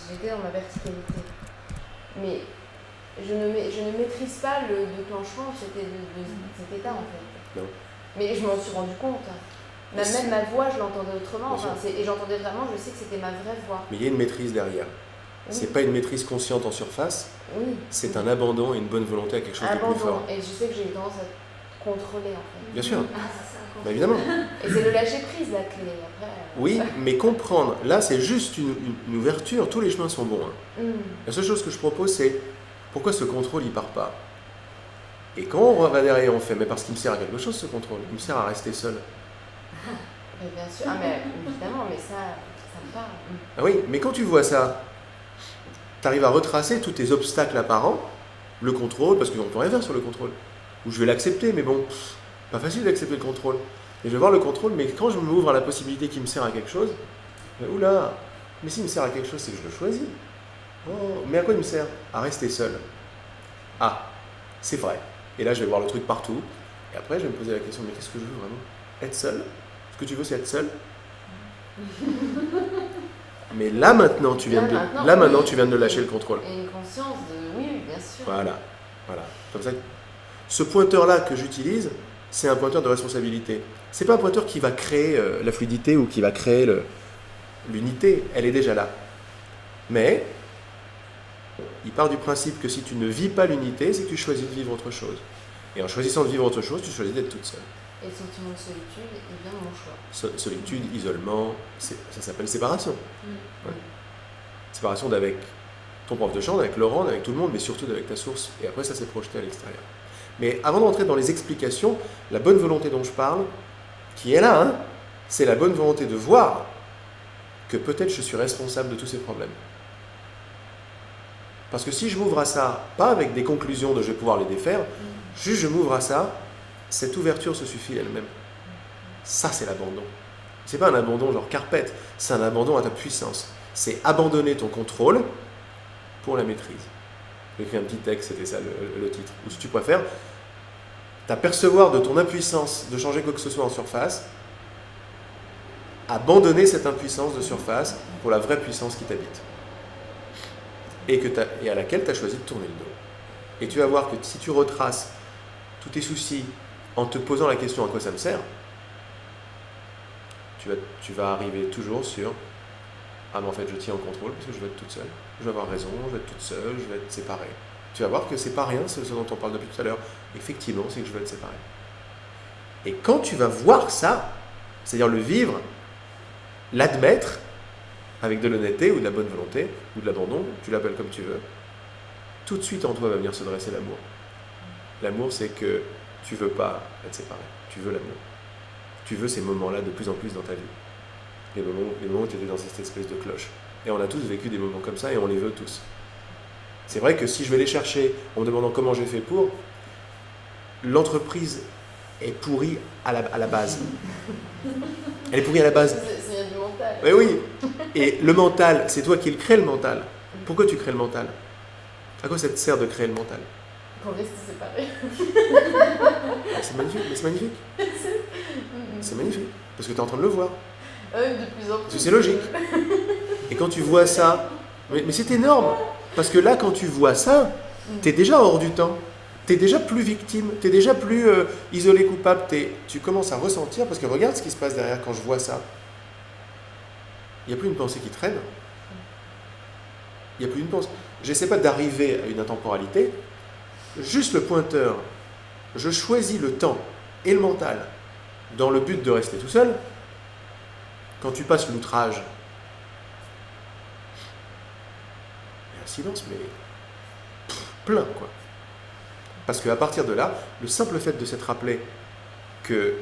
j'étais dans ma verticalité. Mais je ne maîtrise pas le déclenchement de cet état, en fait.
Non.
Mais je m'en suis rendu compte. Même ma voix, je l'entendais autrement. Et j'entendais vraiment, je sais que c'était ma vraie voix.
Mais il y a une maîtrise derrière. Oui. C'est pas une maîtrise consciente en surface,
oui.
C'est un abandon et une bonne volonté à quelque chose de plus fort.
Et je sais que j'ai eu tendance à contrôler, en fait.
Bien sûr. Bah, évidemment.
Et c'est le lâcher prise la clé. Après,
oui, mais comprendre, là c'est juste une ouverture, tous les chemins sont bons. Hein. La seule chose que je propose, c'est pourquoi ce contrôle il part pas? Et quand on va derrière, on fait, mais parce qu'il me sert à quelque chose ce contrôle, il me sert à rester seul.
Mais bien sûr, mais évidemment, mais ça me parle.
Ah oui, mais quand tu vois ça, tu arrives à retracer tous tes obstacles apparents, le contrôle, parce qu'on ne peut rien faire sur le contrôle, ou je vais l'accepter, mais bon, pas facile d'accepter le contrôle. Et je vais voir le contrôle, mais quand je m'ouvre à la possibilité qu'il me sert à quelque chose, oula, mais s'il me sert à quelque chose, c'est que je le choisis. Oh, mais à quoi il me sert? À rester seul. Ah, c'est vrai. Et là, je vais voir le truc partout. Et après, je vais me poser la question, mais qu'est-ce que je veux vraiment? Être seul? Ce que tu veux, c'est être seul? Mais là, maintenant, tu viens de lâcher le contrôle.
Et une conscience de... Oui, bien sûr.
Voilà. Comme ça, ce pointeur-là que j'utilise, c'est un pointeur de responsabilité. C'est pas un pointeur qui va créer la fluidité ou qui va créer l'unité. Elle est déjà là. Mais il part du principe que si tu ne vis pas l'unité, c'est que tu choisis de vivre autre chose. Et en choisissant de vivre autre chose, tu choisis d'être toute seule.
Et le sentiment de solitude est bien mon choix.
Solitude, isolement, ça s'appelle séparation. Ouais. Séparation d'avec ton prof de chant, avec Laurent, avec tout le monde, mais surtout avec ta source. Et après, ça s'est projeté à l'extérieur. Mais avant d'entrer dans les explications, la bonne volonté dont je parle, qui est là, hein, c'est la bonne volonté de voir que peut-être je suis responsable de tous ces problèmes. Parce que si je m'ouvre à ça, pas avec des conclusions de je vais pouvoir les défaire, juste je m'ouvre à ça, cette ouverture se suffit elle-même. Ça, c'est l'abandon. C'est pas un abandon genre carpette, c'est un abandon à ta puissance. C'est abandonner ton contrôle pour la maîtrise. J'ai écrit un petit texte, c'était ça le titre. Ou si tu préfères, t'apercevoir de ton impuissance de changer quoi que ce soit en surface, abandonner cette impuissance de surface pour la vraie puissance qui t'habite. Et à laquelle tu as choisi de tourner le dos. Et tu vas voir que si tu retraces tous tes soucis en te posant la question à quoi ça me sert, tu vas arriver toujours sur ah mais en fait je tiens en contrôle parce que je vais être toute seule, je vais avoir raison, je vais être toute seule, je vais être séparée. Tu vas voir que c'est pas rien ce dont on parle depuis tout à l'heure. Effectivement, c'est que je vais être séparée. Et quand tu vas voir ça, c'est-à-dire le vivre, l'admettre, avec de l'honnêteté ou de la bonne volonté, ou de l'abandon, tu l'appelles comme tu veux, tout de suite en toi va venir se dresser l'amour. L'amour, c'est que tu veux pas être séparé, tu veux l'amour. Tu veux ces moments-là de plus en plus dans ta vie. Les moments où tu étais dans cette espèce de cloche. Et on a tous vécu des moments comme ça et on les veut tous. C'est vrai que si je vais les chercher en me demandant comment j'ai fait pour, l'entreprise est pourrie à la base. Elle est pourrie à la base.
C'est du mental.
Oui, oui. Et le mental, c'est toi qui le crée, le mental. Pourquoi tu crées le mental? À quoi ça te sert de créer le mental?
Pour rester séparés.
C'est magnifique, mais c'est magnifique. C'est magnifique, parce que tu es en train de le voir.
Oui, de plus en plus.
Parce que c'est logique. Et quand tu vois ça, mais c'est énorme. Parce que là, quand tu vois ça, tu es déjà hors du temps. Tu es déjà plus victime, tu es déjà plus isolé, coupable. Tu commences à ressentir, parce que regarde ce qui se passe derrière quand je vois ça. Il n'y a plus une pensée qui traîne. Il n'y a plus une pensée. J'essaie pas d'arriver à une intemporalité. Juste le pointeur. Je choisis le temps et le mental dans le but de rester tout seul. Quand tu passes l'outrage, il y a un silence, mais plein, quoi. Parce qu'à partir de là, le simple fait de s'être rappelé que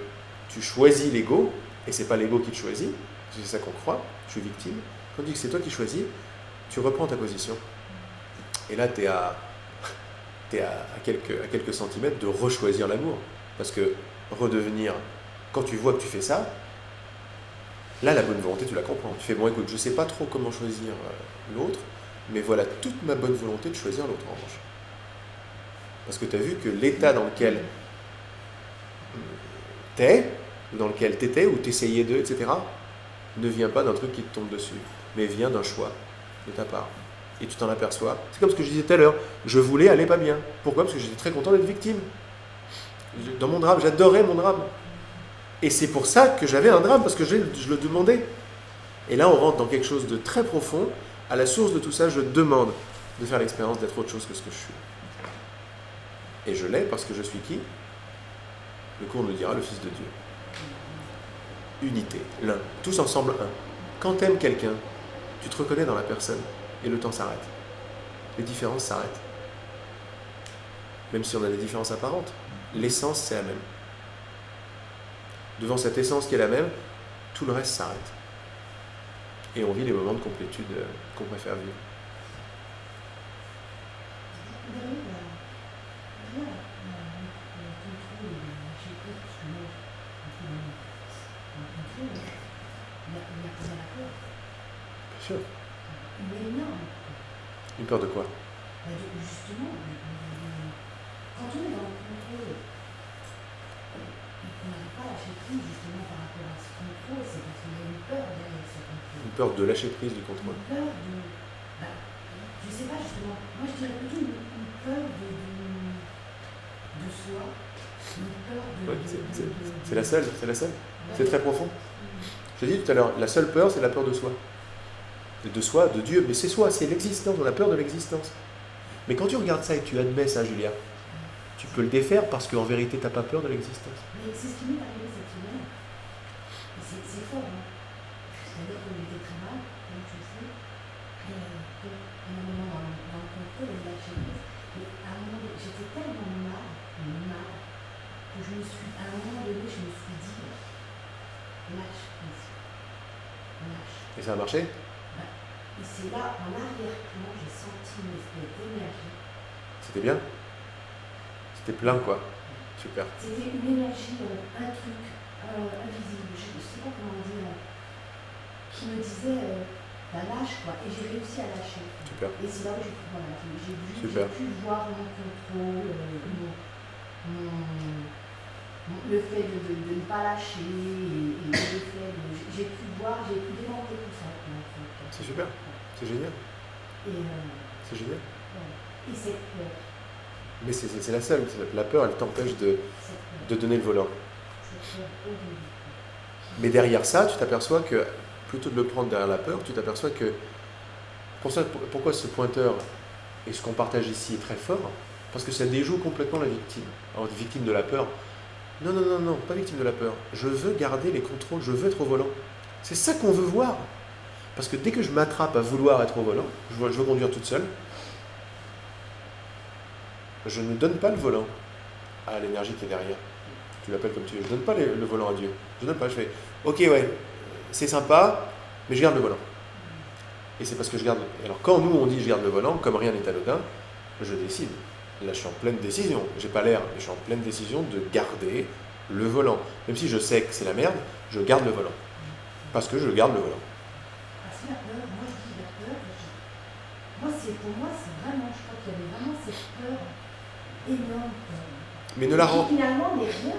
tu choisis l'ego, et c'est pas l'ego qui te choisit, c'est ça qu'on croit, je suis victime, quand on dit que c'est toi qui choisis, tu reprends ta position. Et là, tu es à quelques centimètres de rechoisir l'amour. Parce que redevenir, quand tu vois que tu fais ça, là, la bonne volonté, tu la comprends. Tu fais, bon, écoute, je ne sais pas trop comment choisir l'autre, mais voilà toute ma bonne volonté de choisir l'autre en revanche. Parce que tu as vu que l'état dans lequel t'es, ou dans lequel t'étais, ou t'essayais de, etc., ne vient pas d'un truc qui te tombe dessus, mais vient d'un choix de ta part. Et tu t'en aperçois. C'est comme ce que je disais tout à l'heure. Je voulais aller pas bien. Pourquoi? Parce que j'étais très content d'être victime. Dans mon drame, j'adorais mon drame. Et c'est pour ça que j'avais un drame, parce que je le demandais. Et là, on rentre dans quelque chose de très profond. À la source de tout ça, je demande de faire l'expérience d'être autre chose que ce que je suis. Et je l'ai parce que je suis qui? Le cours nous dira le Fils de Dieu. Unité, l'un. Tous ensemble, un. Quand tu aimes quelqu'un, tu te reconnais dans la personne. Et le temps s'arrête. Les différences s'arrêtent. Même si on a des différences apparentes, l'essence c'est la même. Devant cette essence qui est la même, tout le reste s'arrête. Et on vit les moments de complétude qu'on préfère vivre. Bien sûr. Une peur de quoi?
Justement, quand on est dans le contrôle et qu'on n'arrive pas à lâcher prise justement par rapport à ce contrôle, c'est parce qu'il y a une peur derrière ce contrôle.
Une peur de lâcher prise du contrôle.
Une peur de... je sais pas justement, moi je dirais plutôt une peur de soi, une peur de...
Ouais, c'est la seule, c'est la seule. Ouais. C'est très profond. Je t'ai dit tout à l'heure, la seule peur, c'est la peur de soi. De soi, de Dieu, mais c'est soi, c'est l'existence, on a peur de l'existence. Mais quand tu regardes ça et tu admets ça, Julia, tu peux le défaire parce qu'en vérité, tu n'as pas peur de l'existence.
Mais c'est ce qui m'est arrivé cette semaine. C'est fort, hein. C'est-à-dire qu'on était très mal, comme tu sais, et à un moment dans le contrôle, on lâchait prise. Mais à un moment donné, j'étais tellement mal, que à un moment donné, je me suis dit, lâche prise. Lâche.
Et ça a marché?
Et c'est là, en arrière-plan, j'ai senti une espèce d'énergie.
C'était bien? C'était plein, quoi. Super.
C'était une énergie, un truc invisible, je ne sais pas comment dire, qui me disait, lâche, quoi. Et j'ai réussi à lâcher.
Super.
Et c'est là où j'ai pu voir mon contrôle, le fait de ne pas lâcher, et le fait de... J'ai pu démonter tout ça.
C'est super. C'est génial. C'est génial.
Et cette peur.
Mais c'est la seule. La peur, elle t'empêche de donner le volant. Mais derrière ça, tu t'aperçois que, plutôt de le prendre derrière la peur, tu t'aperçois que... Pourquoi ce pointeur et ce qu'on partage ici est très fort? Parce que ça déjoue complètement la victime. Alors, victime de la peur. Non, pas victime de la peur. Je veux garder les contrôles, je veux être au volant. C'est ça qu'on veut voir. Parce que dès que je m'attrape à vouloir être au volant, je veux conduire toute seule, je ne donne pas le volant à l'énergie qui est derrière. Tu l'appelles comme tu veux. Je ne donne pas le volant à Dieu. Je ne donne pas. Je fais, ok, ouais, c'est sympa, mais je garde le volant. Et c'est parce que je garde... Alors quand nous on dit je garde le volant, comme rien n'est anodin, je décide. Là, je suis en pleine décision. J'ai pas l'air, mais je suis en pleine décision de garder le volant. Même si je sais que c'est la merde, je garde le volant. Parce que je garde le volant.
Parce que la peur, moi je dis la peur, pour moi, c'est vraiment, je crois qu'il y avait vraiment cette peur énorme.
Mais ne la rend.
Finalement, n'est rien.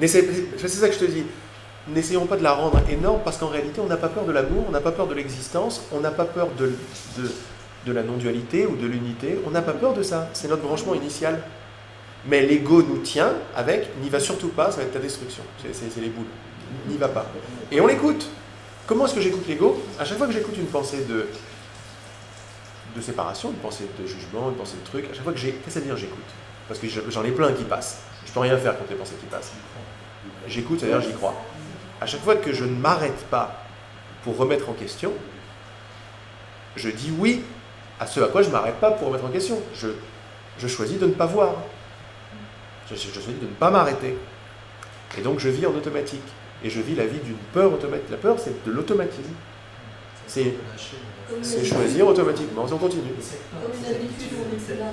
C'est ça que je te dis. N'essayons pas de la rendre énorme parce qu'en réalité, on n'a pas peur de l'amour, on n'a pas peur de l'existence, on n'a pas peur de la non-dualité ou de l'unité, on n'a pas peur de ça. C'est notre branchement initial. Mais l'ego nous tient avec, n'y va surtout pas, ça va être ta destruction. C'est les boules. N'y va pas. Et on l'écoute. Comment est-ce que j'écoute l'ego? À chaque fois que j'écoute une pensée de séparation, une pensée de jugement, une pensée de truc, à chaque fois que qu'est-ce que ça veut dire j'écoute? Parce que j'en ai plein qui passent. Je peux rien faire contre les pensées qui passent. J'écoute, c'est-à-dire j'y crois. À chaque fois que je ne m'arrête pas pour remettre en question, je dis oui à ce à quoi je ne m'arrête pas pour remettre en question. Je choisis de ne pas voir. Je choisis de ne pas m'arrêter. Et donc je vis en automatique. Et je vis la vie d'une peur automatique. La peur, c'est de l'automatisme. C'est choisir automatiquement. On continue.
Comme une habitude où on n'est plus là.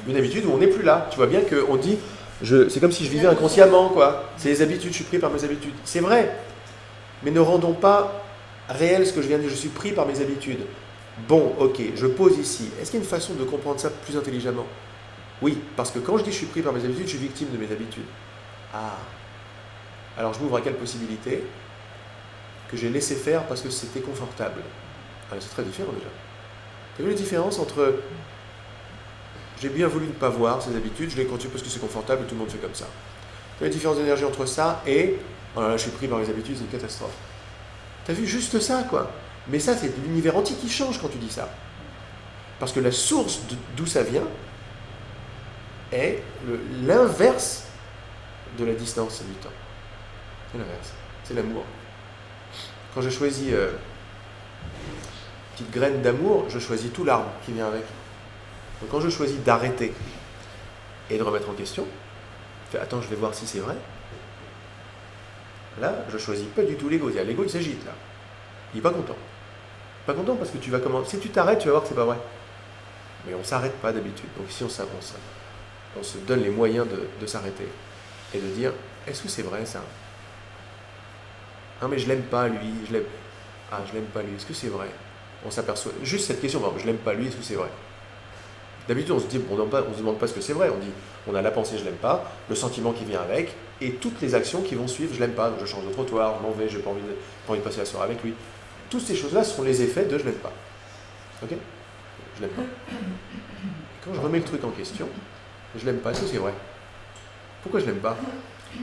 Une habitude où on n'est plus là. Tu vois bien qu'on dit, c'est comme si je vivais inconsciemment, quoi. C'est les habitudes, je suis pris par mes habitudes. C'est vrai. Mais ne rendons pas réel ce que je viens de dire. Je suis pris par mes habitudes. Bon, ok, je pose ici. Est-ce qu'il y a une façon de comprendre ça plus intelligemment? Oui, parce que quand je dis je suis pris par mes habitudes, je suis victime de mes habitudes. Ah. Alors je m'ouvre à quelle possibilité? Que j'ai laissé faire parce que c'était confortable. Ah, c'est très différent déjà. Tu as vu la différence entre j'ai bien voulu ne pas voir ces habitudes, je les continue parce que c'est confortable et tout le monde fait comme ça. Tu as la différence d'énergie entre ça et oh là là, je suis pris par mes habitudes, c'est une catastrophe. Tu as vu juste ça, quoi. Mais ça, c'est l'univers entier qui change quand tu dis ça. Parce que la source d'où ça vient est l'inverse de la distance et du temps. C'est l'inverse. C'est l'amour. Quand je choisis une petite graine d'amour, je choisis tout l'arbre qui vient avec. Donc quand je choisis d'arrêter et de remettre en question, je fais attends, je vais voir si c'est vrai. Là, je choisis pas du tout l'ego. L'ego, il s'agite là. Il n'est pas content. Pas content parce que tu vas commencer. Si tu t'arrêtes, tu vas voir que c'est pas vrai. Mais on ne s'arrête pas d'habitude. Donc ici, on s'avance. On se donne les moyens de s'arrêter et de dire est-ce que c'est vrai ça? Ah mais je l'aime pas lui. Ah je l'aime pas lui. Est-ce que c'est vrai? On s'aperçoit juste cette question. Je l'aime pas lui. Est-ce que c'est vrai? D'habitude, on se demande pas ce que c'est vrai. On a la pensée je l'aime pas, le sentiment qui vient avec et toutes les actions qui vont suivre je l'aime pas. Donc je change de trottoir, je m'en vais, j'ai pas envie de passer la soirée avec lui. Toutes ces choses-là sont les effets de je l'aime pas. Ok? Je l'aime pas. Et quand je remets le truc en question, je l'aime pas. Est-ce que c'est vrai? Pourquoi je l'aime pas?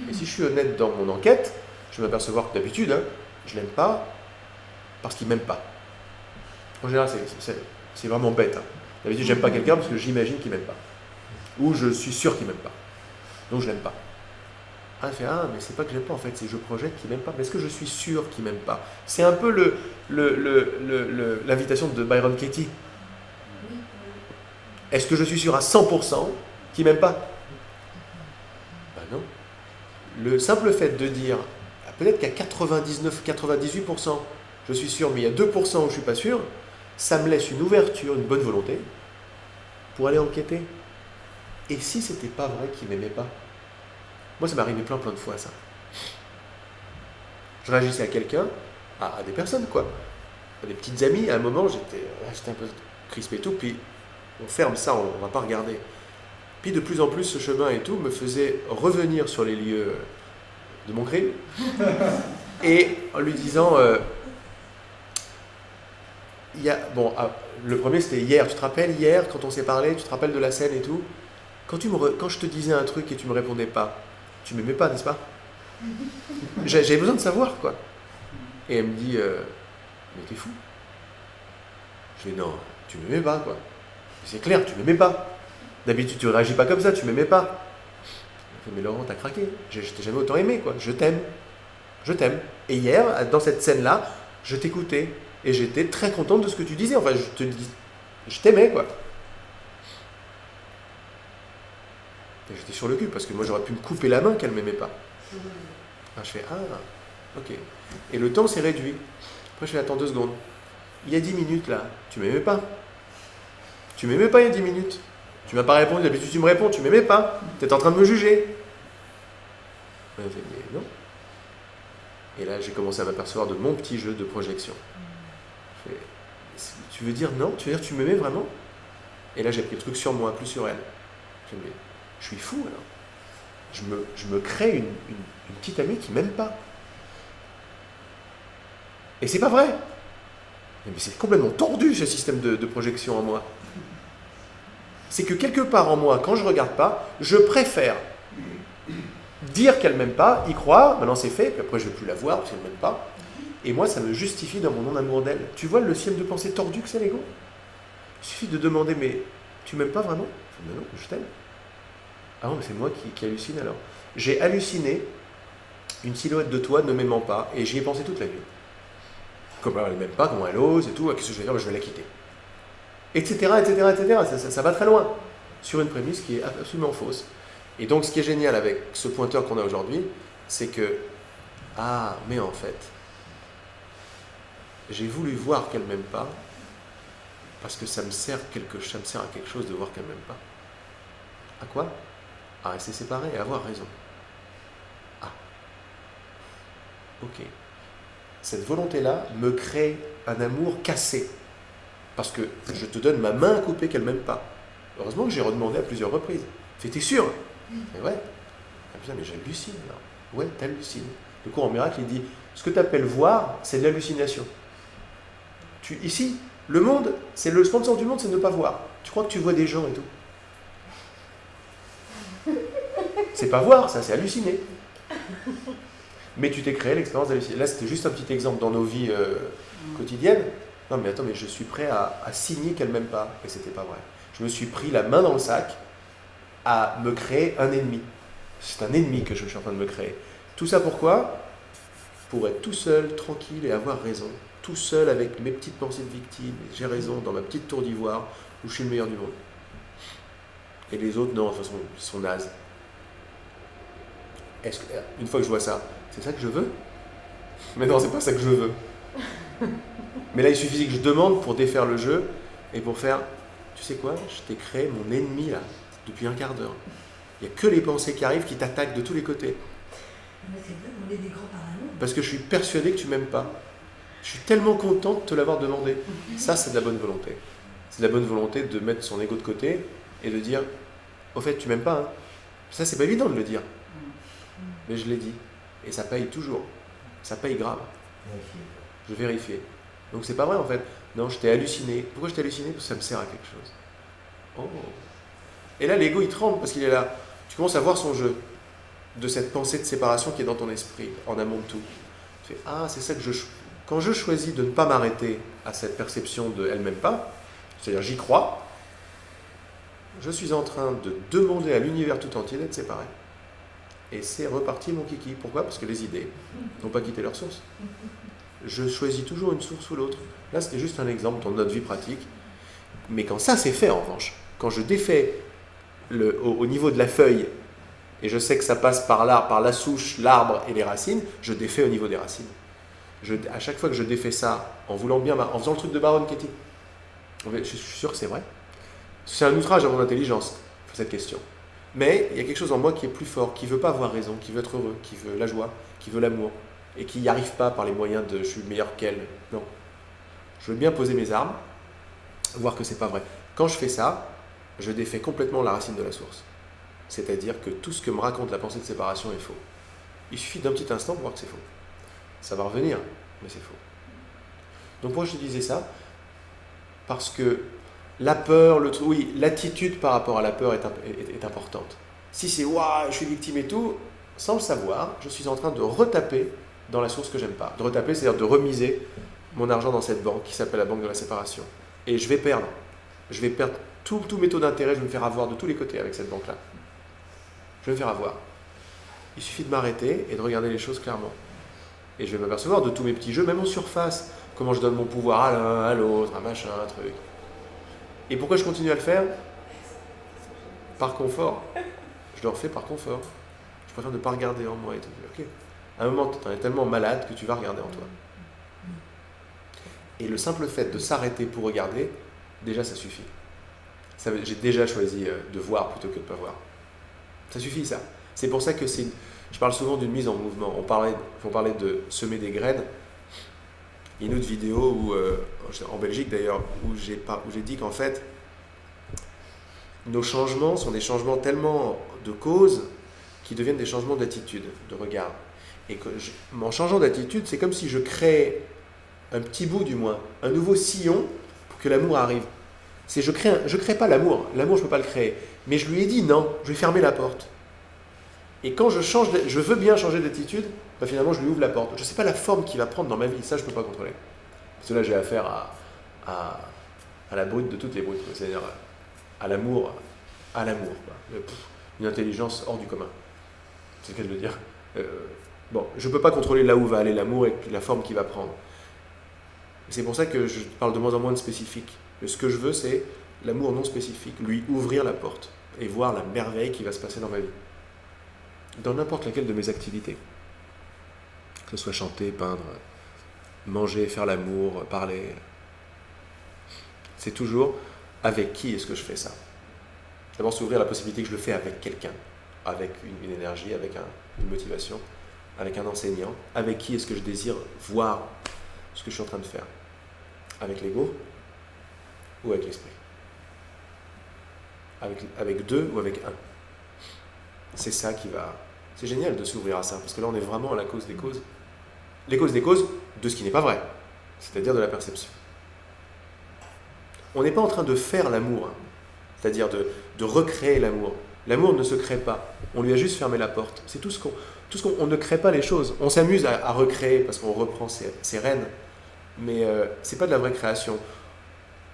Et si je suis honnête dans mon enquête, je vais m'apercevoir que d'habitude, je l'aime pas parce qu'il m'aime pas. En général, c'est vraiment bête. D'habitude, j'aime pas quelqu'un parce que j'imagine qu'il m'aime pas. Ou je suis sûr qu'il m'aime pas. Donc je l'aime pas. Ah, elle fait mais c'est pas que j'aime pas en fait, c'est que je projette qu'il m'aime pas. Mais est-ce que je suis sûr qu'il m'aime pas? C'est un peu l'invitation de Byron Katie. Est-ce que je suis sûr à 100% qu'il m'aime pas? Ben non. Le simple fait de dire peut-être qu'à 98%, je suis sûr, mais il y a 2% où je ne suis pas sûr, ça me laisse une ouverture, une bonne volonté pour aller enquêter. Et si c'était pas vrai qu'il m'aimait pas? Moi, ça m'est arrivé plein de fois, ça. Je réagissais à quelqu'un, à des personnes, quoi. À des petites amies, à un moment, j'étais un peu crispé et tout, puis on ferme ça, on ne va pas regarder. Puis de plus en plus, ce chemin et tout me faisait revenir sur les lieux de mon crime, et en lui disant... le premier c'était hier, tu te rappelles hier quand on s'est parlé, tu te rappelles de la scène et tout, quand je te disais un truc et tu me répondais pas, tu m'aimais pas, n'est-ce pas? J'avais besoin de savoir quoi. Et elle me dit mais t'es fou. Je dis non, tu m'aimais pas quoi. C'est clair, tu m'aimais pas. D'habitude tu réagis pas comme ça, tu m'aimais pas. Elle me dit, mais Laurent, t'as craqué, je t'ai jamais autant aimé quoi, je t'aime. Et hier, dans cette scène là, je t'écoutais. Et j'étais très contente de ce que tu disais. Enfin, je t'aimais, quoi. Et j'étais sur le cul, parce que moi, j'aurais pu me couper la main qu'elle ne m'aimait pas. Alors, je fais, ok. Et le temps s'est réduit. Après, je fais, attends 2 secondes. Il y a 10 minutes, là, tu m'aimais pas. Tu m'aimais pas il y a 10 minutes. Tu m'as pas répondu, d'habitude tu me réponds, tu m'aimais pas, tu es en train de me juger. Elle fait, mais non. Et là, j'ai commencé à m'apercevoir de mon petit jeu de projection. Je fais, tu veux dire non? Tu veux dire tu m'aimais vraiment? Et là, j'ai pris le truc sur moi, plus sur elle. Je me dis, mais je suis fou alors. Je me crée une petite amie qui m'aime pas. Et c'est pas vrai. Mais c'est complètement tordu ce système de projection en moi. C'est que quelque part en moi, quand je regarde pas, je préfère dire qu'elle m'aime pas, y croire, maintenant c'est fait, puis après je ne vais plus la voir parce qu'elle m'aime pas. Et moi, ça me justifie dans mon non-amour d'elle. Tu vois le système de pensée tordu que c'est l'ego? Il suffit de demander, mais tu m'aimes pas vraiment? Mais non, je t'aime. Ah non, mais c'est moi qui hallucine alors. J'ai halluciné une silhouette de toi ne m'aimant pas, et j'y ai pensé toute la nuit. Comment elle ne m'aime pas, comment elle ose et tout, qu'est-ce que je vais faire? Je vais la quitter. Etc., etc., etc. Ça va très loin, sur une prémisse qui est absolument fausse. Et donc, ce qui est génial avec ce pointeur qu'on a aujourd'hui, c'est que, ah, mais en fait, j'ai voulu voir qu'elle ne m'aime pas, parce que ça me sert à quelque chose de voir qu'elle ne m'aime pas. À quoi? À rester séparés et à avoir raison. Ah. Ok. Cette volonté-là me crée un amour cassé. Parce que je te donne ma main à couper qu'elle ne m'aime pas. Heureusement que j'ai redemandé à plusieurs reprises. T'es sûr? Mais ouais. Ah putain, mais j'hallucine là. Ouais, t'hallucines. Le cours en miracle, il dit, ce que tu appelles voir, c'est de l'hallucination. Ici, le monde, c'est le sponsor du monde, c'est ne pas voir. Tu crois que tu vois des gens et tout. C'est pas voir, ça, c'est halluciner. Mais tu t'es créé l'expérience d'halluciner. Là, c'était juste un petit exemple dans nos vies quotidiennes. Non, mais attends, mais je suis prêt à signer qu'elle m'aime pas. Et c'était pas vrai. Je me suis pris la main dans le sac à me créer un ennemi. C'est un ennemi que je suis en train de me créer. Tout ça pourquoi? Pour être tout seul, tranquille et avoir raison. Tout seul avec mes petites pensées de victime. J'ai raison dans ma petite tour d'ivoire où je suis le meilleur du monde. Et les autres, non, de toute façon, ils sont nazes. Une fois que je vois ça, c'est ça que je veux? Mais non, c'est pas ça que je veux. Mais là, il suffisait que je demande pour défaire le jeu et pour faire, tu sais quoi, je t'ai créé mon ennemi là, depuis un quart d'heure. Il n'y a que les pensées qui arrivent qui t'attaquent de tous les côtés.
Mais c'est vrai, on est des grands paranoïaques.
Parce que je suis persuadé que tu m'aimes pas. Je suis tellement content de te l'avoir demandé. Ça, c'est de la bonne volonté. C'est de la bonne volonté de mettre son ego de côté et de dire, au fait, tu m'aimes pas. Hein. Ça, c'est pas évident de le dire. Mais je l'ai dit. Et ça paye toujours. Ça paye grave. Je vérifiais. Donc c'est pas vrai en fait. Non, je t'ai halluciné. Pourquoi je t'ai halluciné? Parce que ça me sert à quelque chose. Oh. Et là, l'ego, il tremble parce qu'il est là. Tu commences à voir son jeu de cette pensée de séparation qui est dans ton esprit, en amont de tout. Tu fais, ah, c'est ça que quand je choisis de ne pas m'arrêter à cette perception de elle m'aime pas, c'est-à-dire j'y crois, je suis en train de demander à l'univers tout entier d'être séparé. Et c'est reparti mon kiki. Pourquoi? Parce que les idées n'ont pas quitté leur source. Je choisis toujours une source ou l'autre. Là, c'était juste un exemple dans notre vie pratique. Mais quand ça c'est fait, en revanche, quand je défais au niveau de la feuille, et je sais que ça passe par là, par la souche, l'arbre et les racines, je défais au niveau des racines. À chaque fois que je défais ça, en voulant bien, en faisant le truc de Baron Katie, je suis sûr que c'est vrai. C'est un outrage à mon intelligence, cette question. Mais il y a quelque chose en moi qui est plus fort, qui ne veut pas avoir raison, qui veut être heureux, qui veut la joie, qui veut l'amour, et qui n'y arrive pas par les moyens de « je suis meilleur qu'elle ». Non. Je veux bien poser mes armes, voir que c'est pas vrai. Quand je fais ça, je défais complètement la racine de la source. C'est-à-dire que tout ce que me raconte la pensée de séparation est faux. Il suffit d'un petit instant pour voir que c'est faux. Ça va revenir, mais c'est faux. Donc pourquoi je te disais ça? Parce que la peur, oui, l'attitude par rapport à la peur est importante. Si c'est « waouh, je suis victime et tout », sans le savoir, je suis en train de retaper dans la source que j'aime pas. De retaper, c'est-à-dire de remiser mon argent dans cette banque qui s'appelle la banque de la séparation. Et je vais perdre. Je vais perdre tous mes taux d'intérêt, je vais me faire avoir de tous les côtés avec cette banque-là. Je vais me faire avoir. Il suffit de m'arrêter et de regarder les choses clairement. Et je vais m'apercevoir de tous mes petits jeux, même en surface. Comment je donne mon pouvoir à l'un, à l'autre, un machin, un truc. Et pourquoi je continue à le faire? Par confort. Je le refais par confort. Je préfère ne pas regarder en moi et tout. Ok. À un moment, tu es tellement malade que tu vas regarder en toi. Et le simple fait de s'arrêter pour regarder, déjà ça suffit. j'ai déjà choisi de voir plutôt que de ne pas voir. Ça suffit, ça. C'est pour ça que je parle souvent d'une mise en mouvement. On parlait de semer des graines. Il y a une autre vidéo en Belgique d'ailleurs, où j'ai dit qu'en fait, nos changements sont des changements tellement de cause qui deviennent des changements d'attitude, de regard. Et en changeant d'attitude, c'est comme si je créais un petit bout du moins, un nouveau sillon pour que l'amour arrive. Je crée pas l'amour je ne peux pas le créer. Mais je lui ai dit non, je vais fermer la porte. Et quand je veux bien changer d'attitude, finalement je lui ouvre la porte. Je ne sais pas la forme qu'il va prendre dans ma vie, ça je ne peux pas contrôler. Parce que là j'ai affaire à la brute de toutes les brutes, c'est-à-dire à l'amour, une intelligence hors du commun. C'est ce que je veux dire. Je ne peux pas contrôler là où va aller l'amour et la forme qu'il va prendre. C'est pour ça que je parle de moins en moins de spécifique. Ce que je veux, c'est l'amour non spécifique, lui ouvrir la porte et voir la merveille qui va se passer dans ma vie. Dans n'importe laquelle de mes activités. Que ce soit chanter, peindre, manger, faire l'amour, parler. C'est toujours avec qui est-ce que je fais ça. D'abord s'ouvrir la possibilité que je le fais avec quelqu'un, avec une énergie, avec une motivation, avec un enseignant. Avec qui est-ce que je désire voir ce que je suis en train de faire. Avec l'ego ou avec l'esprit. Avec deux ou avec un. C'est ça qui va... C'est génial de s'ouvrir à ça, parce que là on est vraiment à la cause des causes. Les causes des causes de ce qui n'est pas vrai, c'est-à-dire de la perception. On n'est pas en train de faire l'amour, c'est-à-dire de recréer l'amour. L'amour ne se crée pas, on lui a juste fermé la porte. C'est tout ce qu'on... On ne crée pas les choses, on s'amuse à recréer parce qu'on reprend ses rênes, mais c'est pas de la vraie création.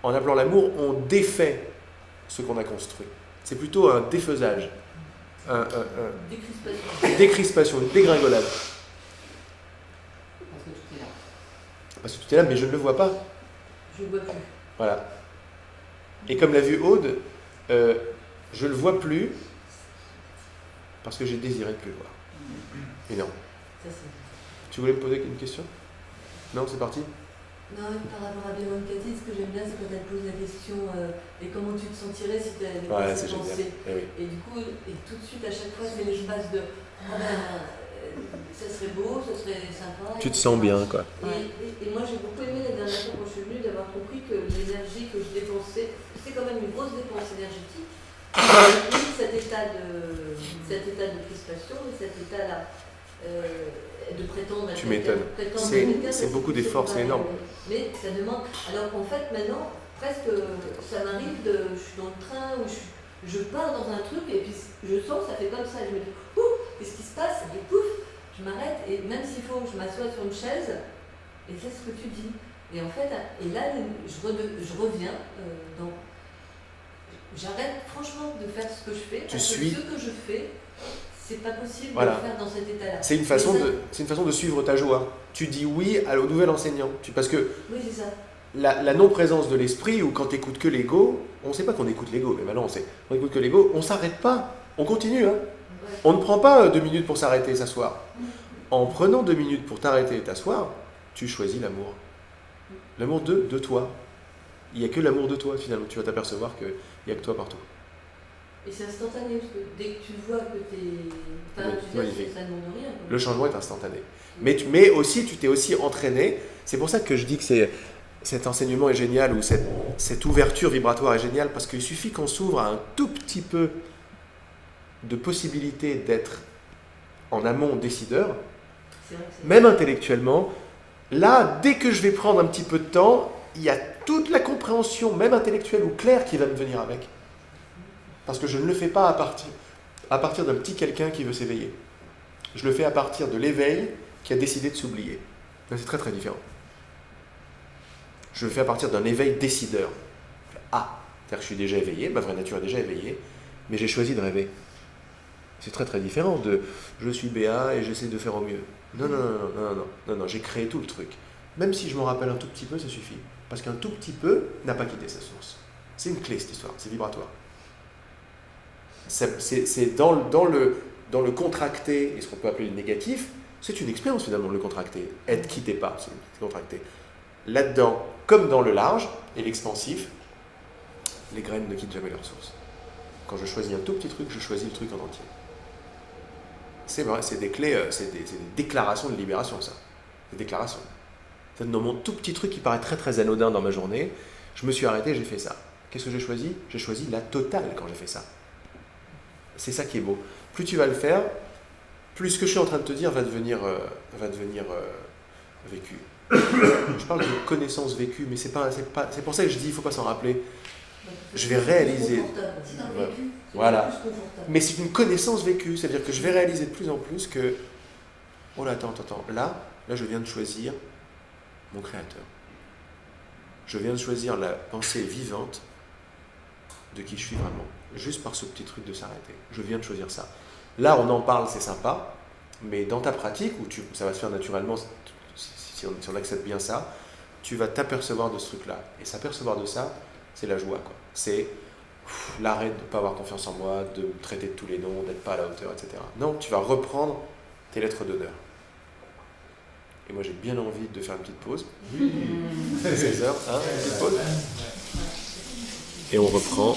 En appelant l'amour, on défait ce qu'on a construit. C'est plutôt un défaisage. Décrispation, une dégringolade.
Parce que tout est là.
Parce que tout est là, mais je ne le vois pas.
Je ne le vois plus.
Voilà. Et comme l'a vu Aude, je ne le vois plus parce que j'ai désiré de plus le voir. Et non.
Ça, c'est...
Tu voulais me poser une question? Non, c'est parti?
Non, par rapport à Biron Cathy, ce que j'aime bien, c'est quand elle pose la question et comment tu te sentirais si tu avais
ouais,
cette pensée. Et du coup, tout de suite, à chaque fois, c'est l'espace de ça serait beau, ça serait sympa.
Tu te sens bien, quoi.
Et moi, j'ai beaucoup aimé la dernière fois quand je suis venue d'avoir compris que l'énergie que je dépensais, c'est quand même une grosse dépense énergétique. Cet état de crispation, cet état-là. De prétendre
tu m'étonnes. C'est beaucoup d'efforts, c'est énorme.
Mais ça demande. Alors qu'en fait, maintenant, presque, ça m'arrive je suis dans le train ou je pars dans un truc et puis je sens, ça fait comme ça. Je me dis, ouh, qu'est-ce qui se passe? Et pouf, je m'arrête et même s'il faut, je m'assois sur une chaise et c'est ce que tu dis. Et en fait, et là, je reviens dans. J'arrête franchement de faire ce que je fais. Parce que ce que je fais. C'est pas possible de le faire dans cet état-là.
C'est une façon de suivre ta joie. Tu dis oui au nouvel enseignant. Parce que
oui, c'est ça.
La non-présence de l'esprit, ou quand tu écoutes que l'ego, on ne sait pas qu'on écoute l'ego, mais maintenant on sait. On écoute que l'ego, on ne s'arrête pas. On continue. Hein. Ouais. On ne prend pas 2 minutes pour s'arrêter et s'asseoir. En prenant 2 minutes pour t'arrêter et t'asseoir, tu choisis l'amour. L'amour de toi. Il n'y a que l'amour de toi, finalement. Tu vas t'apercevoir qu'il n'y a que toi partout.
Et c'est instantané, parce que dès que tu vois que ça ne demande rien.
Le changement est instantané. Mais aussi, tu t'es aussi entraîné. C'est pour ça que je dis que cet enseignement est génial, ou cette ouverture vibratoire est géniale, parce qu'il suffit qu'on s'ouvre à un tout petit peu de possibilité d'être en amont décideur, même intellectuellement. Là, dès que je vais prendre un petit peu de temps, il y a toute la compréhension, même intellectuelle ou claire, qui va me venir avec. Parce que je ne le fais pas à partir d'un petit quelqu'un qui veut s'éveiller. Je le fais à partir de l'éveil qui a décidé de s'oublier. C'est très très différent. Je le fais à partir d'un éveil décideur. C'est-à-dire que je suis déjà éveillé, ma vraie nature est déjà éveillée, mais j'ai choisi de rêver. C'est très très différent de je suis Béa et j'essaie de faire au mieux. Non, j'ai créé tout le truc. Même si je m'en rappelle un tout petit peu, ça suffit. Parce qu'un tout petit peu n'a pas quitté sa source. C'est une clé cette histoire, c'est vibratoire. C'est dans le contracté, et ce qu'on peut appeler le négatif, c'est une expérience finalement, le contracté. Être quitté pas, c'est contracté. Là-dedans, comme dans le large et l'expansif, les graines ne quittent jamais leur source. Quand je choisis un tout petit truc, je choisis le truc en entier. C'est vrai, c'est des clés, c'est des déclarations de libération, ça. Des déclarations. Dans mon tout petit truc qui paraît très très anodin dans ma journée, je me suis arrêté, j'ai fait ça. Qu'est-ce que j'ai choisi? J'ai choisi la totale quand j'ai fait ça. C'est ça qui est beau. Plus tu vas le faire, plus ce que je suis en train de te dire va devenir vécu. Je parle de connaissance vécue, mais c'est pour ça que je dis il ne faut pas s'en rappeler. Je vais réaliser. Voilà. Mais c'est une connaissance vécue, c'est-à-dire que je vais réaliser de plus en plus que oh là, attends. Là, je viens de choisir mon créateur. Je viens de choisir la pensée vivante de qui je suis vraiment, juste par ce petit truc de s'arrêter. Je viens de choisir ça. Là, on en parle, c'est sympa, mais dans ta pratique, où ça va se faire naturellement, si on accepte bien ça, tu vas t'apercevoir de ce truc-là. Et s'apercevoir de ça, c'est la joie, quoi. C'est l'arrêt de ne pas avoir confiance en moi, de me traiter de tous les noms, d'être pas à la hauteur, etc. Non, tu vas reprendre tes lettres d'honneur. Et moi, j'ai bien envie de faire une petite pause. 16h, une petite pause. Et on reprend.